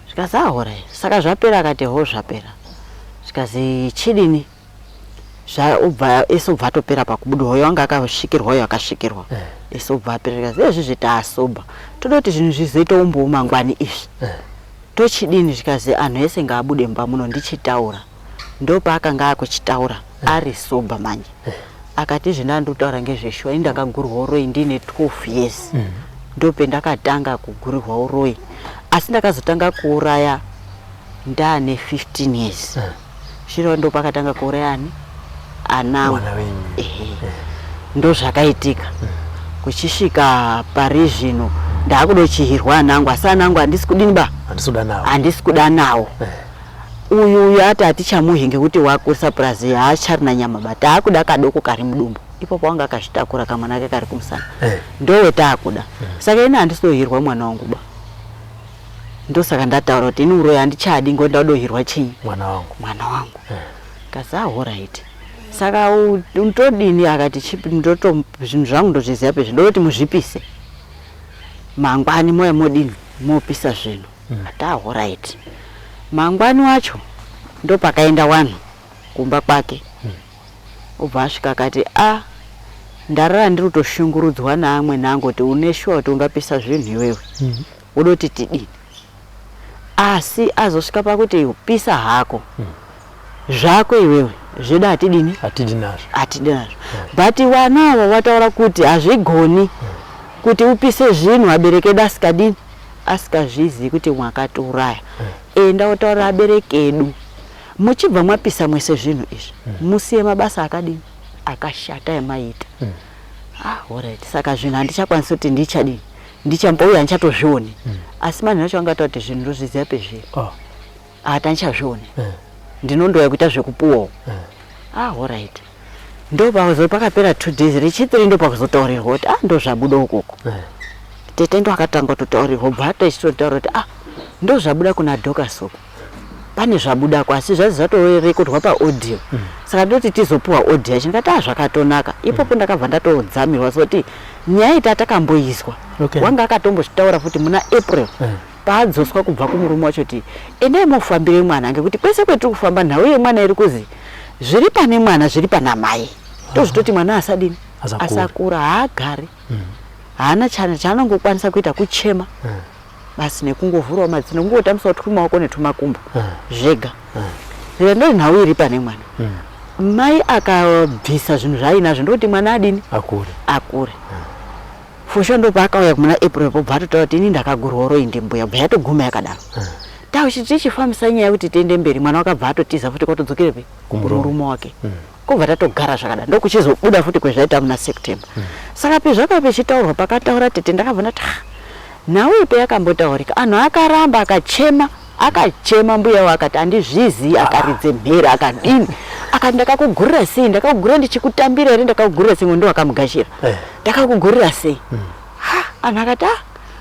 zvikasi ahora saka zvapera akati zvapera zvikasi chidini zvaubva esobva atopera pakubuda hoyo wanga akasvikirwa hoyo akasvikirwa esobva apera zvezvi zvitaasoba toda kuti zvinhu zvizoitawo mangwani izvi tochidini zvikazi anhu ese ngaabude mba muno ndichitaura ndopa akanga akuchitaura ari soba manje akati zvinandotaura ngezveshuwa indakagurwa uroyi ndine 12 years ndope ndakatanga kugurwa uroyi asi ndakazotanga kuuraya ndane 15 years zviro ndopa akatanga kuuraya ani ana ndo zvakaitika kuchisvika parizvino ndakudochihirwa anangu asi anangu handisi kudini ba handisi kuda nawo uyu ati hatichamuhi ngekuti wakurisa purazi haacharina nyama ba taakuda kadoko kari mudumbu ipopo wanga akazvitakura kamwana ake kari kumusana ndowe taakuda saka ine handisidohirwa mwana wangu ba ndosaka ndataura kuti ini uroyi handichadi ngondadohirwa chinyi mwana wangu kasi alright saka untodini akati chipi ndoto zvinhu zvangu ndozviziva pezvi ndoti muzvipise mangwani moya modini mopisa zvinhu ati alright mangwani wacho ndopakaenda wanhu kumba kwake ubva asvika akati ndarara ndiri kutoshungurudzwa naamwe nangu kuti uneshuwa kuti ungapisa zvinhu iwewe udoti tidini asi azosvika pakuti pisa hako zvako iwewe zvedu hatidini hatidinazvo but wana ava wataura kuti hazvigoni kuti upise zvinhu abereki edu asikadini asikazvizivi kuti mwakatiuraya enda wotaura abereki edu muchibva mwapisa mwese zvinhu izvi musiye mabasa akadini akashata emaita alright saka zvinhu handichakwanisa kuti ndichadini ndichampa uye handichatozvioni asi manhu acho angataura kuti zvinhu ndozviziva pezviri hati handichazvioni ndinondoya kuita zvekupuwawo alright ndopazo pakapera 2 days rechi3 ndopakuzotaurirwa kuti ndozvabuda ukoko tete ndo akatanga kutotaurirwa bva ichitotaura kuti ndozvabuda kuna Dorcas uko pane zvabudako asi zvazi zvatorekodwa paaudio saka ndoti tizopuwa audio yacho ndikati zvakatonaka ipopo ndakabva ndatodzamirwa soti nyaya ita takamboizwa wanga akatombotaura futi muna April paadzoswa kubva kumurume wacho kuti endai mufambire mwana ngekuti kwese kwetiri kufamba nhau yemwana iri kuzi zviri pane mwana zviri pana mai ndozvitoti mwana asadini asakura haagari haana chaanongokwanisa kuita kuchema basi nekungovhurawo madzino kungotambisa kuti kumaoko netumakumbo zvega ndo nhau iri pane mwana mai akabvisa zvinhu zvaainazvo ndokuti mwana adini akure fusho ndopaakauya muna April pobva atotaura kuti ini ndakagurwa uroyi ndimbuya bva yatoguma yakadaro tichifambisa nyaya kuti tiende mberi mwana wakabva atotiza futi kwatodzokerepi kumurume wake kubva tatogara zvakadaro ndokuchizobuda futi kwezvaita muna September saka pezvakava pechitaurwa pakataura tete ndakabva ndati nhau ipe yakambotaurika anhu akaramba akachema mbuya wakati handizvizivi akaridze mhere akadini akati ndakakugurira sei ndakakugurira ndichikutambira here ndakakugurira sei ndo akamugashira ndakakugurira sei anhu akati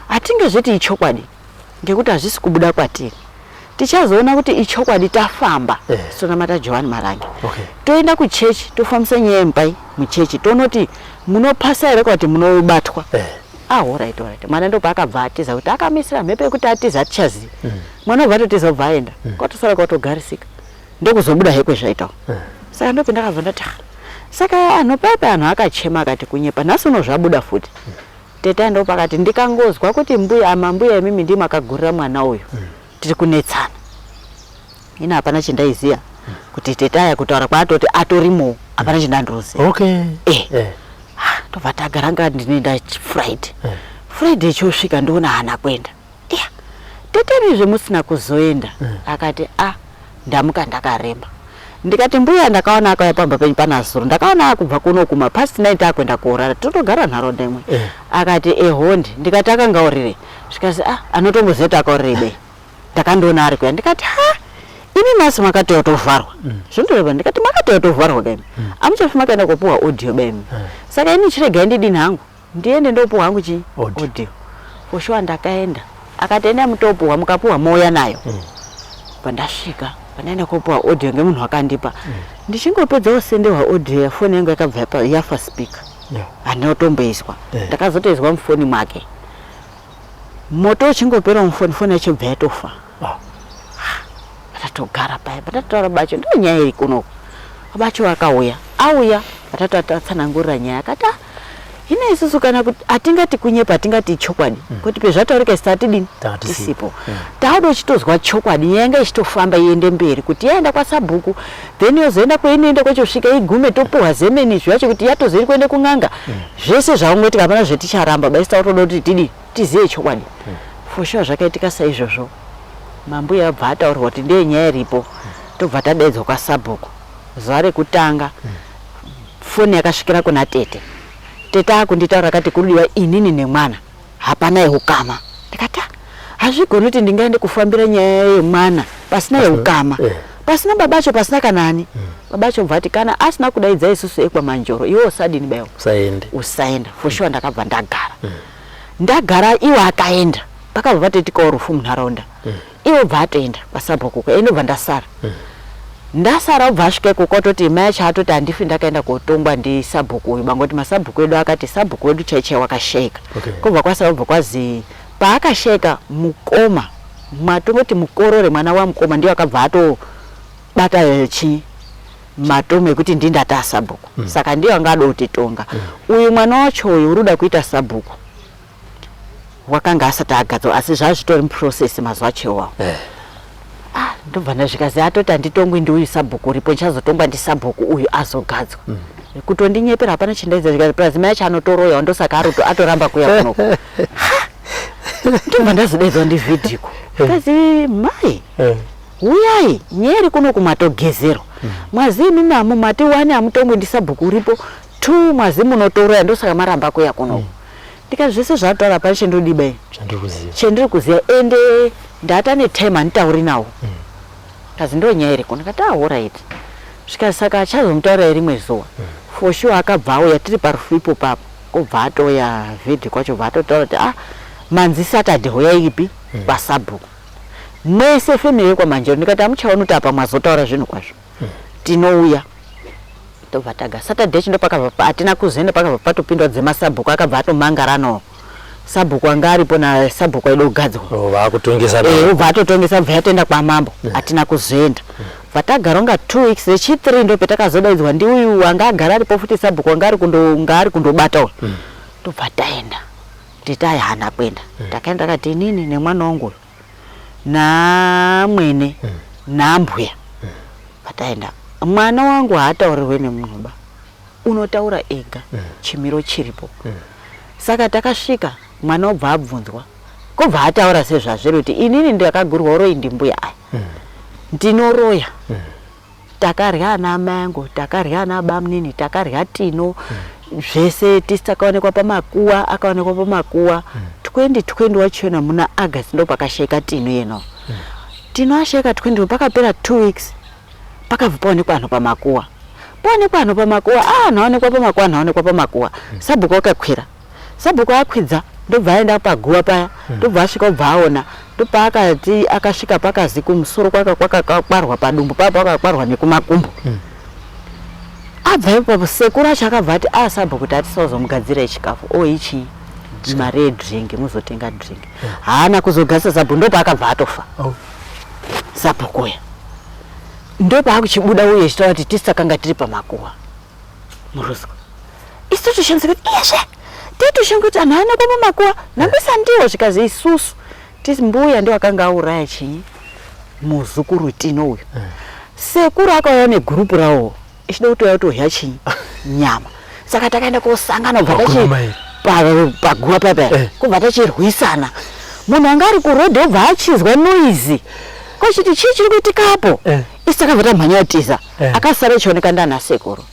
hatinge zviti ichokwadi ngekuti hazvisi kubuda kwatiri tichazoona kuti ichokwadi tafamba tonamata Johani Marange toenda kuchechi tofambisa nyaya yembai muchechi tonoti munopasa here kuti munobatwa alright mwana ndo paakabva atiza kuti akamisira mhepo yekuti atiza atichaziva mwana obva atotiza kubva aenda kwatosara kwatogarisika ndokuzobuda hekwe zvaitawo saka ndope ndakabva ndati saka anhu paipa anhu akachema akati kunyepa nhasi uno zvabuda futi tete ndo pakati ndikangozwa kuti amambuya emimi ndimi akagurira mwana uyu tiri kunetsana ina hapana chandaiziya kuti tete aya kutaura kwaatoti atorimo hapana chandandoroziva ndobva tagara nga ndinoenda Friday chosvika ndoona hana kuenda teterizve musina kuzoenda akati ndamuka ndakaremba ndikati mbuya ndakaona akauya pamba penyu pana zuro ndakaona akubva kuno kuma past 9 akuenda koorara totogara nharaunda imwe akati hondi ndikati akangaurire zvikazi anotombozeta akaurire ndakandoona ari kuya ndikati ini nhasi makatiwa tovharwa zvondoreva ndikati makatiwa tovharwa kaimi amuchafi makaenda kopuhwa audio baimi saka ini chiregai ndidini hangu ndiende ndopuhwa hangu chi audio foshuwa ndakaenda akati ene mutopuhwa mukapuhwa mouya nayo pandasvika panaenda kopuhwa audio ngemunhu akandipa ndichingopedza kusenderwa audio yafoni yangu yakabva yafa speaker handina kutomboiswa ndakazotoiswa mufoni mwake moto uchingopera mufoni yachibva yatofa patatogara paya patataura bacho ndo nyaya iri kuno bacho akauya patatotatsanangurira nyaya akati hina isusu kana kuti atingati kunyepa atingati chokwadi kuti pezvataurika isi tatidini tisipo tauda uchitozwa chokwadi nyaya yanga ichitofamba iende mberi kuti yaenda kwaSabhuku then yozoenda kwainoenda kwachosvika igume topuhwa zemeni zvacho kuti yatozori kuende kun'anga zvese zvaungoitika hapana zveticharamba baisi tautoda kuti tidii tizive chokwadi foshuwa zvakaitika saizvozvo mambuya abva ataurirwa kuti ndiye nyaya iripo tobva tadaidzwa kwaSabhuku zuva rekutanga foni yakasvikira kuna tete akunditaura akati kurudiwa inini nemwana hapana yeukama ndikati hazvigoni kuti ndingaende kufambira nyaya yemwana pasina yeukama pasina babacho pasina kanani babacho bva ati kana asina kudaidza isusu ekwaManjoro iwe usadini bayo usaenda foshuwa ndakabva ndagara iwe akaenda pakabva patotikawo rufu munharaunda iwe bva atoenda kwaSabhuku inobva ndasara ubva asvika ikoko atoti mai acho atoti handifi ndakaenda kotongwa ndiSabhuku uyu bangoti maSabhuku edu akati Sabhuku wedu chaichai wakasheka kubva kwasara ubva kwazi paakasheka mukoma matongoti mukorore mwana wamukoma ndiye akabva atobata matomo ekuti ndindata Sabhuku saka ndiye anga ada kutitonga uyu mwana wacho uyu uruda kuita Sabhuku wakanga asati agadzwa asi zvazvitori muprocess mazuva achewawo ndobva ndazvikazi atoti handitongwi ndiuyu Sabhuku uripo ndichazotongwa ndiSabhuku uyu azogadzwa kutondinyepera hapana chindaidza zvikazi prazima yacho anotoroya ndosaka atoramba kuya kunoko ndobva ndazodaidzwa ndivhidhiko kazi mai uyai nyaya iri kuno kumatogezerwa mwazivi mimamo mati 1 hamutongwi ndiSabhuku uripo 2 mwazivi munotoroya ndosaka maramba kuya kunoko ndikati zvese zvataura pane chendodibai chendiri kuziva ende ndata netime handitauri nawo kazi ndo nyaya iri kuno ndikati alright zvikazi saka achazomutaurira rimwe zuva foshuwa akabva auya tiri parufu ipo papo kubva atoya vhidhi kwacho bva atotaura kuti manzi Saturday hoyai ipi kwaSabhuku mwese femiri yekwaManjoro ndikati hamuchaoni kuti apa mwazotaura zvinhu kwazvo tinouya tobva taga Saturday chindo pakabva hatina kuzoenda pakabva patopindwa dzemaSabhuku akabva atomangara nawo Sabhuku anga aripo naSabhuku aida kugadzwa ubva atotongesa bva yatoenda kwaMambo hatina kuzoenda bva tagara kunga 2 weeks rechi3 ndo petakazodaidzwa ndiuyu wanga agara aripo futi Sabhuku anga ari kundobatawo tobva taenda titi aya hana kuenda takaenda takati inini nemwana wangu namwene nambuya pataenda mwana wangu haataurirwe nemunhu ba unotaura ega chimiro chiripo saka takasvika mwana obva abvunzwa kubva ataura sezvazviri kuti inini ndakagurwa uroi ndimbuya aya ndinoroya takarya ana mai angu takarya ana bamunini takarya tino zvese tisi takaonekwa pamakuwa akaonekwa pamakuwa 2020 wachona muna August ndo pakasheka tino yeno tino asheka 20 pakapera 2 weeks pakabva paonekwa anhu pamakuwa naonekwa pamakuwa Sabhuku akakwira Sabhuku akwidza ndobva aenda paguwa paya ndobva asvika ubva aona ndopaakati akasvika pakazi kumusoro kwakakwarwa padumbu papa akakwarwa nekumakumbo abva ipapo sekuru acho akabva ati Sabhuku kuti atisazomugadzira chikafu ichi mari yedrink muzotenga drink haana kuzogasa Sabhuku ndopa akabva atofa Sabhukuya ndopa akuchibuda uye achitaura kuti tisakanga tiri pamakuwa muruzwa isu toshandisa kuti iyezve titoshanga kuti anhu aona pamakuwa nambisa ndiwo zvikazi isusu tisi mbuya ndiwo akanga auraya chinyi muzukuru Tino uyu sekuru akauya negurupu rawo ichida kutouya kutorya chinyi nyama saka takaenda kosangana paguva papa kubva tachirwisana munhu anga ari kurodhi obva achizwa noizi kochiti chii chiri kuitikapo isu takabva tamhanya kutiza akasara ichioneka ndiana sekuru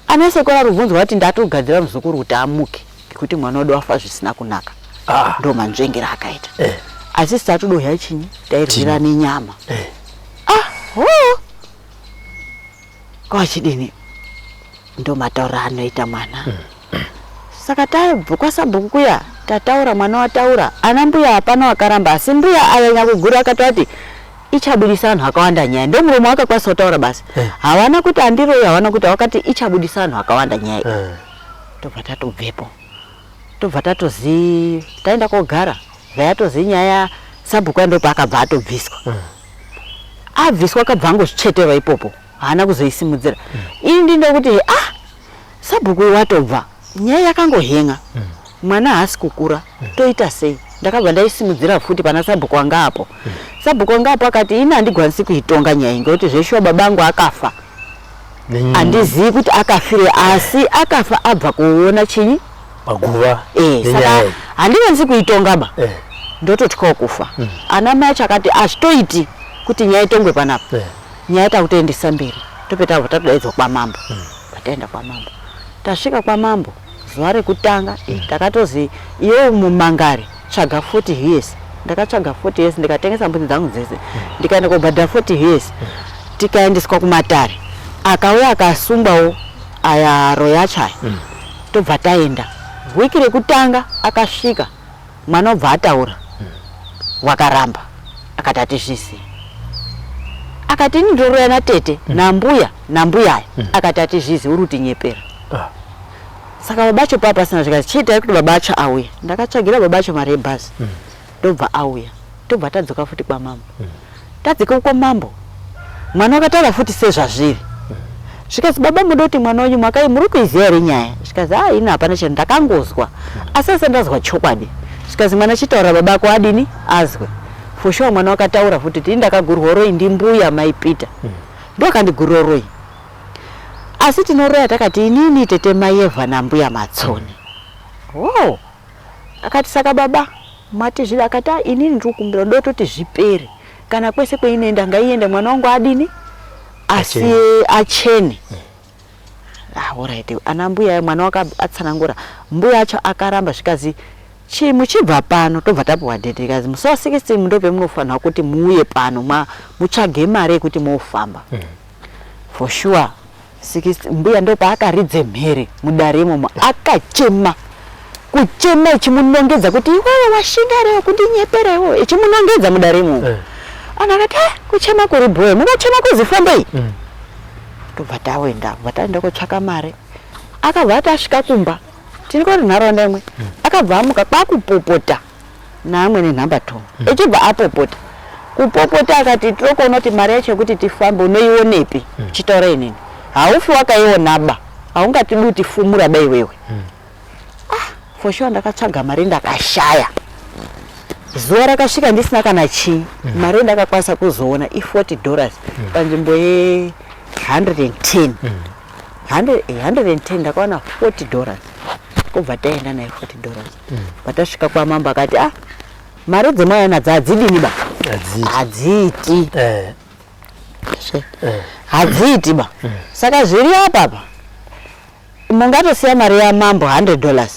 ana sekuru aribvunzwa kuti ndatogadzira muzukuru kuti amuke ngekuti mwana wedu wafa zvisina kunaka ndo manzvengera akaita asi sitatodohya chinyi tairwira nenyama kwachidini ndo mataura anoita mwana saka tabva kwaSabhuku kuya tataura mwana wataura ana mbuya hapana wakaramba asi mbuya ayanya kugura akati ichabudisa anhu akawanda nyaya ndo muromo akakwanisa kutaura basi havana kuti andiroi havana kuti wakati ichabudisa anhu akawanda nyaya tobva tatobvepo tobva tatozi taenda kogara zvayatozi nyaya Sabhuku ndo paakabva atobviswa abviswa akabva angozvicheterwa ipopo haana kuzoisimudzira ini ndindokuti Sabhuku watobva nyaya yakangohenga mwana haasi kukura toita sei ndakabva ndaisimudzira futi pana Sabhuku anga apo Sabhuku anga apo akati ina handigwanisi kuitonga nyaya ngekuti zveshuwa babangu akafa handizivi kuti akafire asi akafa abva kuona chinyi paguva saka handikwanisi kuitonga ba ndototyawo kufa ana mai acho akati hazvitoiti kuti nyaya itongwe panapa nyaya takutoendesa mberi topeta tabva tatodaidzwa kwamambo pataenda kwamambo tasvika kwamambo zuva rekutanga takatozi iwe mumangari tsvaga 40 years ndakatsvaga 40 years ndikatengesa mbudzi dzangu dzese ndikaenda kobhadhara 40 years tikaendeswa kumatare akauya akasungwawo aya royachaya tobva taenda wiki rekutanga akasvika mwana obva ataura wakaramba akati atizvizivi akati ini ndoroya natete nambuyaya akati atizvizivi uri kutinyepera saka babacho papa pasina zvikazi chiitai kuti babacho auya ndakatsvagira babacho mari yebhazi ndobva auya tobva tadzoka futi kwamambo tadzika kwamambo mwana wakataura futi sezvazviri zvikazi baba muda kuti mwana wenyu mwakai muri kuiziva here nyaya zvikazi ini hapana chinhu ndakangozwa asi ase ndazwa chokwadi zvikazi mwana chitaura babako adini azwe foshuwa mwana wakataura futi kuti ndakagurwa roi ndimbuya maipita ndokandigurwa roi asi tinoroya takati inini tete maiyevha nambuya matsoni akati saka baba mati zviri akati inini ndiri kukumbira ndototi zvipere kana kwese kwainoenda ngaiende mwana wangu adini asi achene alright ana mbuya mwana wakatsanangura mbuya acho akaramba zvikazi muchibva pano tobva tapuwa dhedhe kazi musi wa16 ndope munofanirwa kuti muuye pano mutsvage mari yekuti muofamba for sure 60 mbuya ndopa akaridze mhere mudare imomo akachema kuchema ichimunongedza kuti iwewe washinga rewo kundinyepera iwewe ichimunongedza mudare imomo anakati kuchema kuri bhoye munachema kuzifambei tobva taenda kotsvaka mari akabva atasvika kumba tiri kuri nharaunda imwe akabva amuka kwakupopota naamwe nenhamba 2 echibva apopota kupopota akati tinokuona kuti mari yacho yekuti tifambe unoionepi chitaura inini haufi wakaionaba haungatidi fumura ba iwewe for sure ndakatsvaga mari ndakashaya zuva rakasvika ndisina kana chii mari ndakakwanisa kuzoona $40 panzvimbo ye110 110 ndakaona $40 kubva taenda naye $40 patasvika kwamambo akati mari dzemwana dzadzidini ba hadziiti hadziiti ba saka zviri apapa mungatosiya mari yamambo $100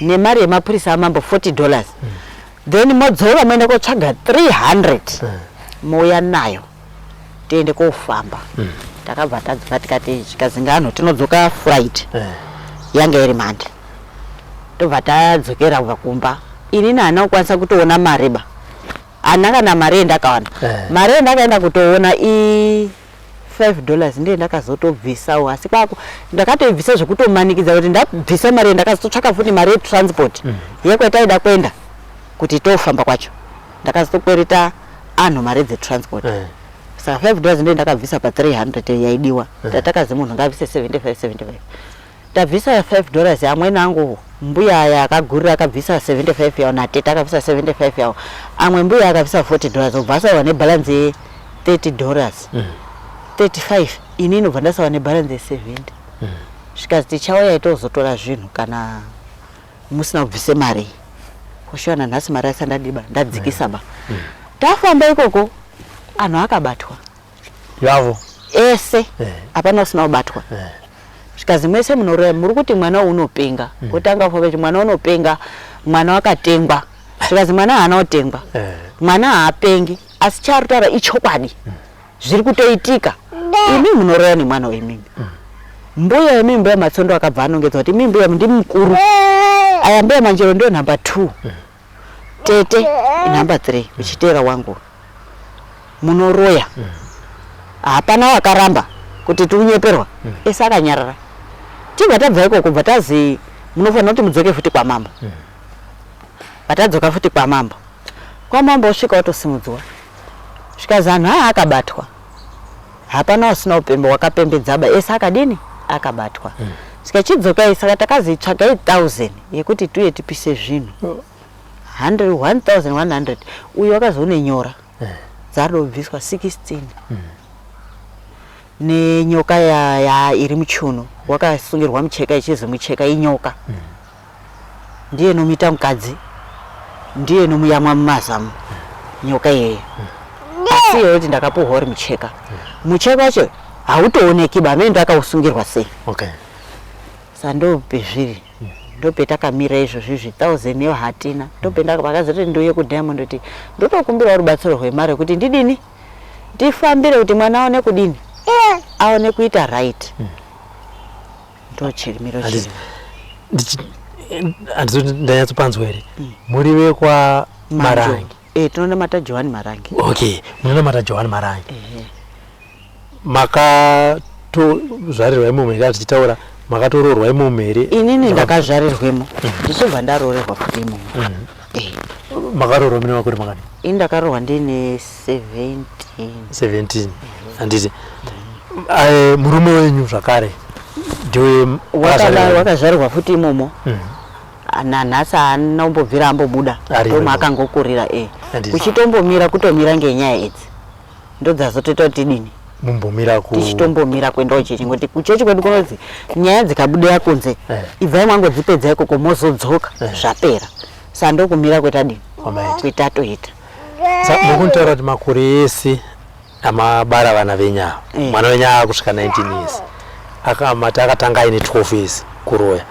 nemari yemapurisa amambo $40 then modzora moenda kotsvaga 300 mouya nayo tiende kofamba takabva tadzoka tikati zvikazinga anhu tinodzoka flight yanga iri mande tobva tadzokera kubva kumba inini hana kukwanisa kutoona mari ba hana kana mari yendakawana mari yendakaenda kutoona $5 ndiye ndakazotobvisawo, asi kwako ndakatoibvisa zvekutomanikidza kuti ndabvisa mari ndakazotsvaka futi mari yetransport yekwataida kwenda kuti tofamba kwacho ndakazotokwereta anhu mari dzetransport. Saka $5 ndiye ndakabvisa pa 300 yaidiwa. Tatakazi munhu ngabvise 75. Tabvisa $5 amweni angu mbuya aya akagurira akabvisa 75 yawo natete akabvisa 75 yawo. Amwe mbuya akabvisa $40 obvasa wane balance ye $30. 35 inini ubva ndasawa nebalance ye 70. Zvikazi tichauya tozotora zvinhu kana musina kubvisa mari. Kushona nhasi mari asandadiba ndadzikisa ba. Tafamba ikoko anhu akabatwa. Yavo. Ese apana usina kubatwa. Zvikazi mwese munoroya muri kuti mwana unopenga. Kutanga kuti mwana unopenga, mwana wakatengwa. Zvikazi mwana haana kutengwa. Mwana haapengi asi charutara ichokwadi. Zviri kutoitika. Imi munoroya ni mwana wemimba. Mbuya yemimba yamatsondo akabva anongedza kuti mimba yamu ndi mukuru. Aya mbuya manjero ndio number 2. Tete number 3 kuchitera wangu. Munoroya. Hapana wakaramba kuti tiunyeperwa. Esa akanyarara. Tibva tabva ikoko kubva tazi munofanira kuti mudzoke futi kwa mambo. Batadzoka futi kwa mambo. Kwa mambo usvika watosimudzwa. Zvikazi anhu akabatwa. Hapana usina upembe wakapembedzaba esa akadini akabatwa. Sikachidzoka isaka takazitsvaga 1000 yekuti tuye tipise zvinhu. 1100 uyo akazoone nyora. Dzadobviswa 16. Nenyoka ya iri muchiuno wakasungirwa mucheka ichizi mucheka inyoka. Ndiye nomita mukadzi. Ndiye nomuyamwa mumazamu. Nyoka yeye. Asi yoti ndakapuhwa uri mucheka. Mucheka wacho hautooneki ba mendo akausungirwa sei. Okay. Sando pezviri. Ndope takamira izvo zvi 1000 yo hatina. Ndope ndakazoti ndoye ku Diamond kuti ndotokumbira rubatsiro rwemari kuti ndidini? Ndifambire kuti mwana aone kudini? Aone kuita right. Ndochirimiro chiri. Ndanyatsopanzwa here. Muriwe kwa Marangi. Tinonamata Johan Marangi. Okay, munonamata Johan Marangi. Makatozvarirwa imomo here tichitaura makatoroorwa imomo here? Inini ndakazvarirwemo. Ndichibva ndarorerwa futi imomo. Makaroorwa mune makore makani? Ini ndakaroorwa ndine 17. Handiti. Murume wenyu zvakare ndiwe wakazvarirwa futi imomo. Nanhasi haana kumbobvira ambobuda. Toma akangokurira kuchitombomira kutomira ngenyaya idzi. Ndodzazotoita kuti dini? Mumbomira tichitombomira kwenda kuchechi ngoti kuchechi kwedu kunodzi nyaya dzikabudira kunze ibvai mwangodzipedza ikoko mozodzoka zvapera. Sandokumira kwetadini? Kwetatoita. Mukuntaura kuti makore ese amabara vana venyava. Mwana wenyava akusvika 19 years. Akamata akatanga aine 12 years kuroya.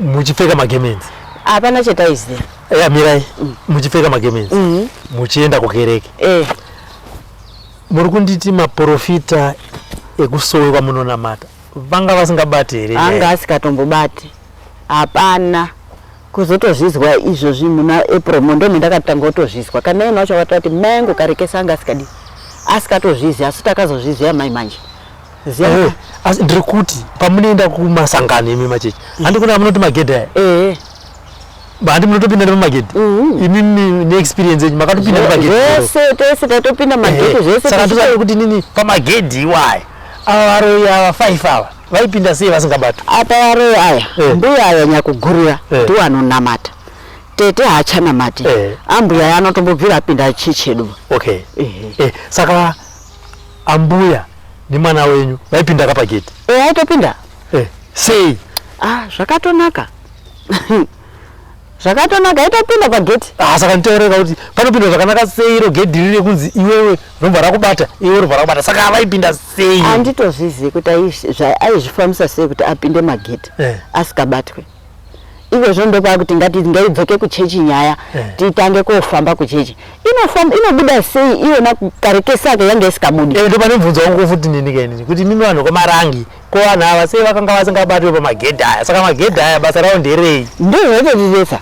Muchipfeka magemenzi? Hapana chetaiziva. Mirai. Muchipfeka magemenzi? Muchienda kukereke? Muri kunditi maprofita ekusowe kwamunonamata vanga vasingabati here? Anga asikatombobati. Hapana. Kuzotozvizwa izvozvi muna April mondoni ndakatanga kutozvizwa. Kana ino wacho watati mangu karekesa anga asikadi. Asikatozviziva asi takazozviziva mai manje. Asi ndiri kuti pamunoenda kumasangano imi machechi handikuna munoti magedha handi munotopinda nemagedhi imi neexperience yenyu makatopinda nemagedhi tese tatopinda magedhi zvese saka totaura kuti nini pamagedhi iwaya ava varoya ava 5 ava vaipinda sei vasingabatwa? Apa varoya aya mbuya aya nyakugurira ndiwo anonamata. Tete haachanamati. Ambuya aya anotombobvira apinda chichedu. Okay. Saka ambuya nimwana wenyu vaipinda kapagedhi? Aitopinda. Sei? Zvakatonaka. Zvakatonaka aitopinda pagedhi. Saka nditaureka kuti panopinda zvakanaka sei iro gedhi riri kunzi iwewe robva rakubata iwe robva rakubata saka vaipinda sei? Handitozvizivi kuti aizvifambisa sei kuti apinde magedhi asikabatwe. Izvozvo ndopakuti ngaidzoke kuchechi nyaya titange kofamba kuchechi. Inobuda sei iyona karekesa yake yange isikabudi? Ndo pane mvunzo wangu futi nini keni kuti mimi vanhu kwamarangi kovanhu ava sei vakanga vasingabatwe pamagedhi aya saka magedhi aya basa rawo nderei? Ndozvotondinetsa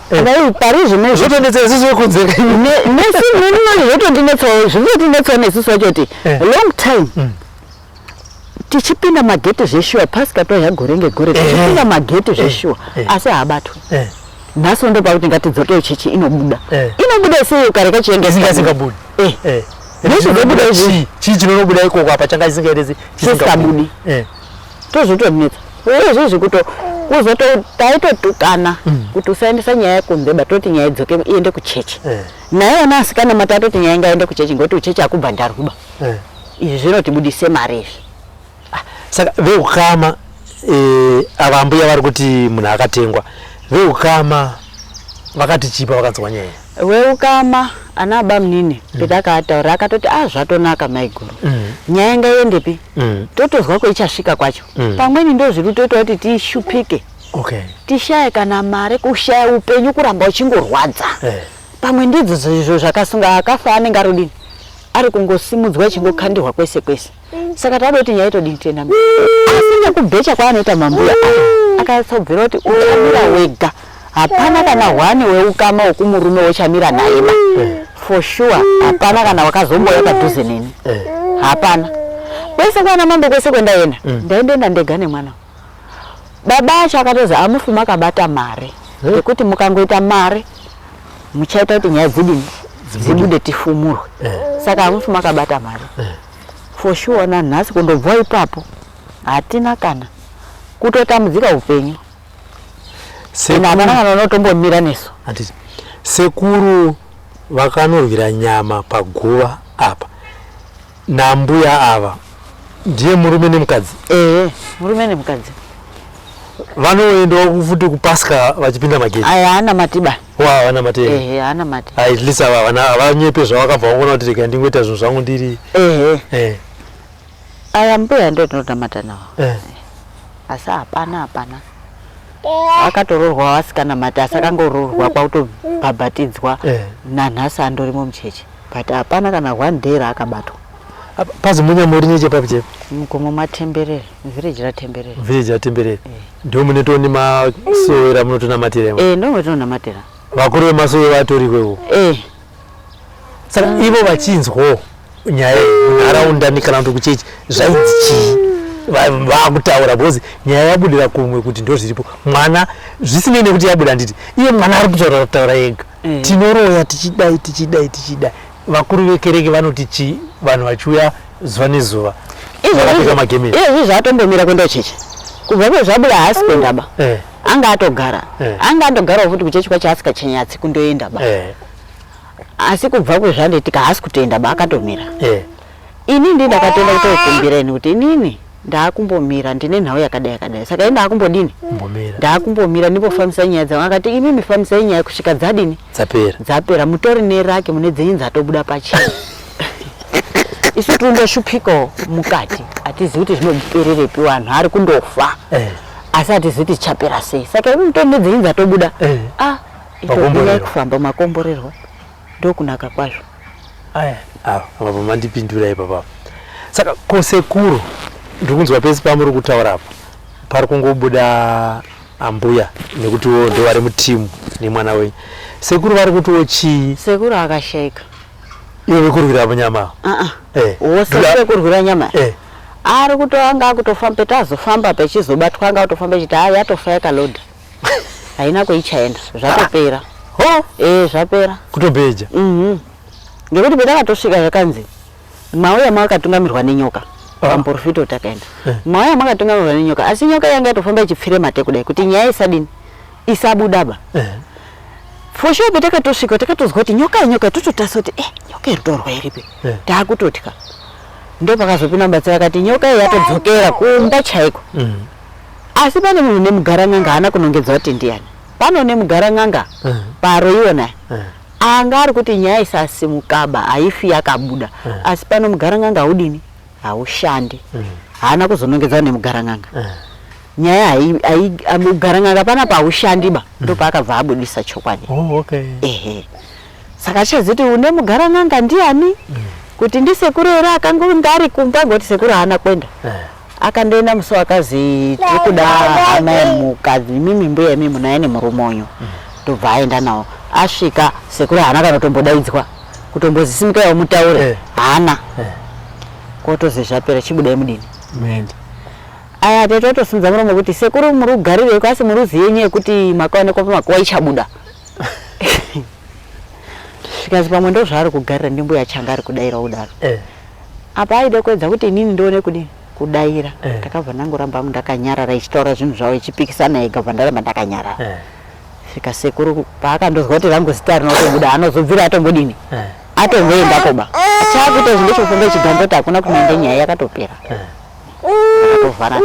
Parizvi zvotondinetsa isusu wekunze zvotondinetsawo zvotondinetsawo nesusu wacho kuti long time tichipinda mageti zveshuwa pasika to yagorenge gore tichipinda mageti zveshuwa asi habatwi naso ndo pauti ngatidzoke chechi inobuda inobuda sei ukareka chienge singabudi nezvo zvobuda izvi chii chinobuda ikoko apa changa chisingaerezi chisingabudi tozotonetsa izvi zvikuto kuzoto taitotukana kuti usaendesa nyaya kumbeba toti nyaya idzoke iende kuchechi naye ona asikana mata toti nyaya ngaende kuchechi ngoti uchechi akubhandarwiba izvi zvinotibudise mari izvi saka veukama ava mbuya vari kuti munhu akatengwa veukama vakati chipa vakanzwa nyaya weukama ana baba munini petakataura akatoti zvatonaka maiguru nyaya ngaiendepi totozwa kweichasvika kwacho pamweni ndo zviri toita kuti tishupike tishaye kana mare kushaya upenyu kuramba uchingorwadza pamwe ndidzo izvo zvakasunga akafa anenge arodini ari kungosimudzwa chingokandirwa kwese kwese saka tadoti nyaya itodini tena asi nekubhecha kwaanoita mambuya akatsobvera kuti uchamira wega hapana kana hwane weukama wokumurume wochamira naye for sure hapana kana wakazomboya padhuze neni hapana kwese kwana mambo kwese kwendaenda ndaendenda ndega nemwana baba acho akatozi amufuma akabata mare yekuti mukangoita mare muchaita kuti nyaya dzidini dzibude tifumurwe saka amufuma akabata mare for sure nanhasi kundobva ipapo hatina kana kutotambudzika upenyu hapana unotombomira neso sekuru vakanorwira nyama paguva apa nambuya ava ndiye murume nemukadzi murume nemukadzi vanoendawo futi kupasika vachipinda mageti haana matiba havana matei haana mati ailisa vanyepe zvavakabva vaona kuti rega ndingoita zvinhu zvangu ndiri aya mbuya ndo tinotamata nawo asi hapana akatororwa vasikana mati asi akangororwa kwautobhabhatidzwa nanhasi andorimo muchechi but hapana kana one day raakabatwa pazimunya muri nechepapi chepa mugomo matemberere village ratemberere ndio munetoni masowera munotonamatira ndo munotonamatira vakuru vemasowe vatori kwevo saka ivo vachinzwawo nyaya munharaunda kana kuti kuchechi zvainzi chii vakutaura because nyaya yabudira kumwe kuti ndo zviripo mwana zvisinei nekuti yabuda nditi iye mwana ari kutaura ega tinoroya tichidai vakuru vekereke vanoti chii vanhu vachiuya zuva nezuva vakapika magemeni izvi zvatombomira kwenda kuchechi kubva kwezvabuda haasi kuendaba anga atogarawo futi kuchechi kwacho asikachanyatsi kundoenda ba asi kubva kwezvandetika haasi kutoenda akatomira ini ndakatoenda kutokumbireni kuti inini ndakumbomira ndine nhau yakadai saka ndakumbodini ndakumbomira ndipofambisa nyaya dzangu akati imimi fambisai nyaya kusvika dzadini dzapera mutori nerake mune dzenyu dzatobuda pachii isu tinoshupikawo mukati hatizivi kuti zvinopererepi vanhu ari kundofa asi hatizivi kuti chapera sei saka mutori nedzenyu dzatobuda itogumai kufamba makomborerwa ndokunaka kwazvo apa mandipindura ipapa saka kosekuru ndikunzwa pesi pamuri kutaura apa pari kungobuda ambuya nekuti ndo vari mutimu nemwana wenyu sekuru vari kutiwo chii sekuru akashaika iwe vekurwira panyama wose vekurwira nyama ari kutoanga akutofamba petazofamba pechizobatwa anga kutofamba chiti yatofa yakalodha haina kuichaenda zvatopera zvapera kutobeja ngekuti petakatosvika zvakanzi mauya makakatungamirwa nenyoka pamporofito takaenda mauya makatungamirwa nenyoka asi nyoka yanga yatofamba ichipfire mate kudai kuti nyaya isadini isabudaba for sure petakatosvika takatozwa kuti nyoka tototasa kuti nyoka iritorwa iripi taakutotya ndo pakazopinda mubatsira akati nyoka iyi yatodzokera kumba chaiko asi pane munhu nemugarang'anga haana kunongedza kuti ndiani pano nemugarang'anga paro iwona anga ari kuti nyaya isasimukaba haifi yakabuda asi pano mugarang'anga haudini haushandi haana kuzonongedza nemugarang'anga nyaya mugarang'anga panapa haushandi ba ndo paakabva abudisa chokwadi saka chaziti une mugarang'anga ndiani kuti ndisekuru ere akangondari kumba ngoti sekuru haana kwenda akandoenda musi wakazi tiri kuda hama yemukadzi mimi mbuya yemimi naye nemurumonyo ndobva aenda nawo asvika sekuru haana kanotombodaidzwa kutombozisimukawo mutaure haana kotozi zvapera chibudai mudini Mendi. Aya tatotosimudza muromo kuti sekuru muri kugarire kwasi muri kuziye nyaya yekuti makaonekwa pamakuva ichabuda. Zvikazi pamwe ndo zvaari kugarira ndimbuya changa ari kudaira kudaro. Apa aida kuedza kuti inini ndione kudini kudaira. Ndakabva ndangoramba ndakanyarara ichitaura zvinhu zvavo ichipikisana ega bva ndaramba ndakanyarara. Svika sekuru paakandozwa kuti rangu zita rinotobuda anozobvira atombodini. Atomboenda koba. Chaakuita zvinhu ndechofunga chigamba kuti hakuna kunoende nyaya yakatopera. Akatovhara.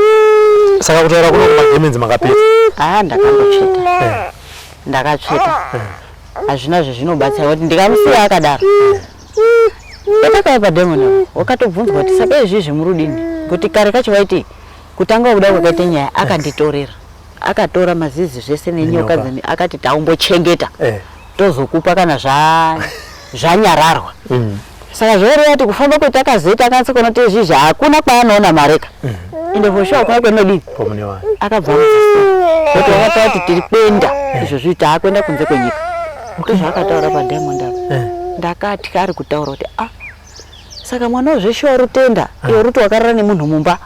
Saka kutaura kuno kumagemenzi makapedza. Ndakandotsveta. Ndakatsveta. Hazvina zvezvinobatsira kuti ndikamusiya akadaro. Patakauya paDiamond wakatobvunzwa kuti saka izvizvi murudini kuti kare kacho waiti kutanga kuda kwakaita nyaya akanditorera. Akatora mazizi zvese nenyoka dzini akati taumbochengeta. Tozokupa kana zvanyararwa. Saka zvoreva kuti kufamba kwetakazoita akanzi kunoti izvizvi hakuna kwaanoona mareka. Ende for sure kuna kwenodini. Akabva mudziso. Kuti wakataura kuti tiri kuenda izvo zviti taakuenda kunze kwenyika. Ndozvaakataura paDiamond apo. Ndakati kari kutaura kuti saka mwana wezveshe warutenda iwe ruti wakarara nemunhu mumba.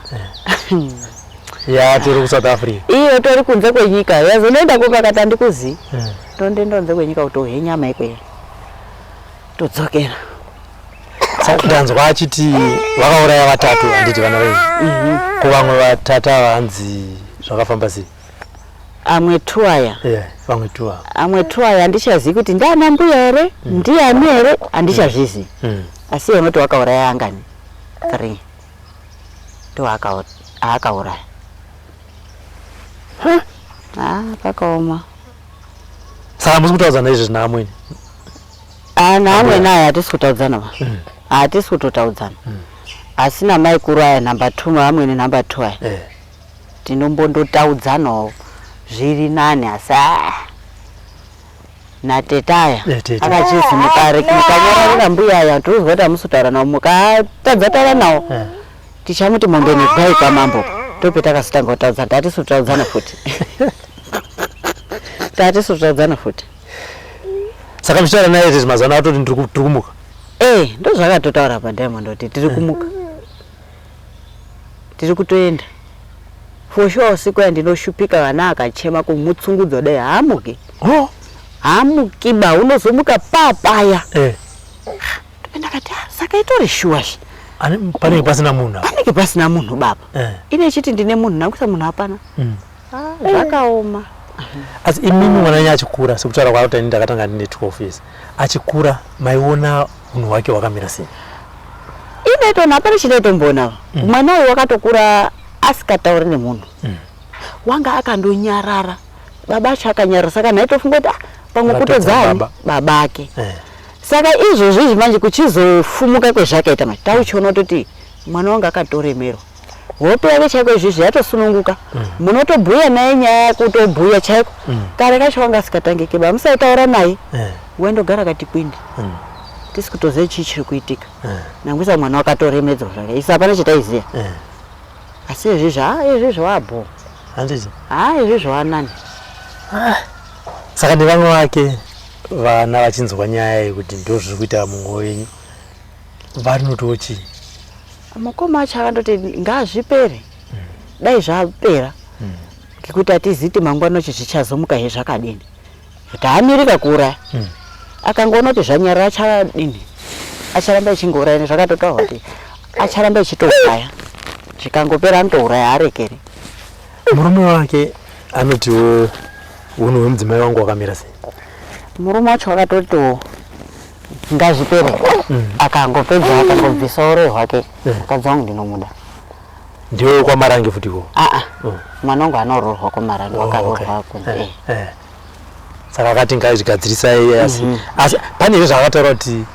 Ya tiri ku South Africa. Iyo tori kunze kwenyika yazonoenda kokakati handikuzivi. Ndondoenda kunze kwenyika kutohwe nyama ikweyo todzokera. Saka ndanzwa achiti vakauraya vatatu handiti vana venyu. Kuvamwe vatatu vanzi zvakafamba sei? Amwe two aya. Vamwe two aya. Amwe two aya handichazivi kuti ndiana mbuya here ndiani here handichazvizivi. Asi iye unoti wakauraya angani 3 ndo akauraya. Pakaoma. Saka musi kutaudzana izvezvi naamweni? Naamweni aya hatisi kutaudzana va. Hatisi kutotaudzana. Asi namai kuru aya number 2 amweni number 2 aya. Tinombondotaudzanawo zviri nani asi nateta aya akachizi mukanyararira mbuya aya tozwa kuti hamusi kutaura nawo mukatadza taura nawo tichamuti mombe negwai kwamambo topetakazotanga kutaudzana tatisi kutaudzana futi. Tatisi kutaudzana futi. Saka muchitaura naye izvezvi mazana atoti tiri kumuka? Ndo zvakatotaura paDiamond kuti tiri kumuka. Tiri kutoenda. For sure usiku ndinoshupika vana akachema kumutsungudza dai haamuki. Haamukiba unozomuka papaya. Ndakati saka itori shuwashi. Panenge pasina munhu. Panenge pasina munhu baba. Ine chiti ndine munhu nakusa munhu hapana. Zvakaoma. Asi imimi mwananyi achikura sekutaura kwakuti ini ndakatanga ndine 12 years. Achikura maiona munhu wake wakamira sei? Ine tona hapana chinotomboona. Mwana uyu wakatokura asikatauri nemunhu. Wanga akandonyarara. Baba acho akanyarara saka naitofunga kuti pamwe kutodzani babake. Saka izvozvi manje kuchizofumuka kwezvakaita manje tauchiona kuti mwana wanga akatoremerwa. Hope yake chaiko izvizvi yatosununguka. Munotobhuya naye nyaya yekutobhuya chaiko. Kare kacho wanga asikatangike baba musaitaura naye. Wendogara kati kwindi. Tisi kutoziva chii chiri kuitika. Nangwisa mwana wakatoremedzwa zvake. Isa hapana chitaiziya. Asi izvizvi wabho. Handiti? Izvizvi wanani. Saka nevamwe vake vana vachinzwa nyaya yekuti ndo zviri kuita mumwoyo wenyu varinotiwo chii? Mukoma acho akandoti ngazvipere. Dai zvapera. Ngekuti hatizivi kuti mangwana acho zvichazomuka zvakadini. Kuti haamirika kuuraya. Akangoona kuti zvanyarara achadini. Acharamba echingouraya zvakatotaurwa kuti acharamba echitouraya. Zvikangopera anotouraya haarekeri. Murume wake anotiwo unhu hwemudzimai wangu wakamira sei? Murume wacho akatotiwo ngazvipere. Akangopedza akangobvisawo roho rwake. Mukadzi wangu ndinomuda. Ndiwe kwamarange futiko? Mwana wangu anorohwa kwamarange wakarohwa kunze. Saka akati ngazvigadzirisai asi pane zvakataura kuti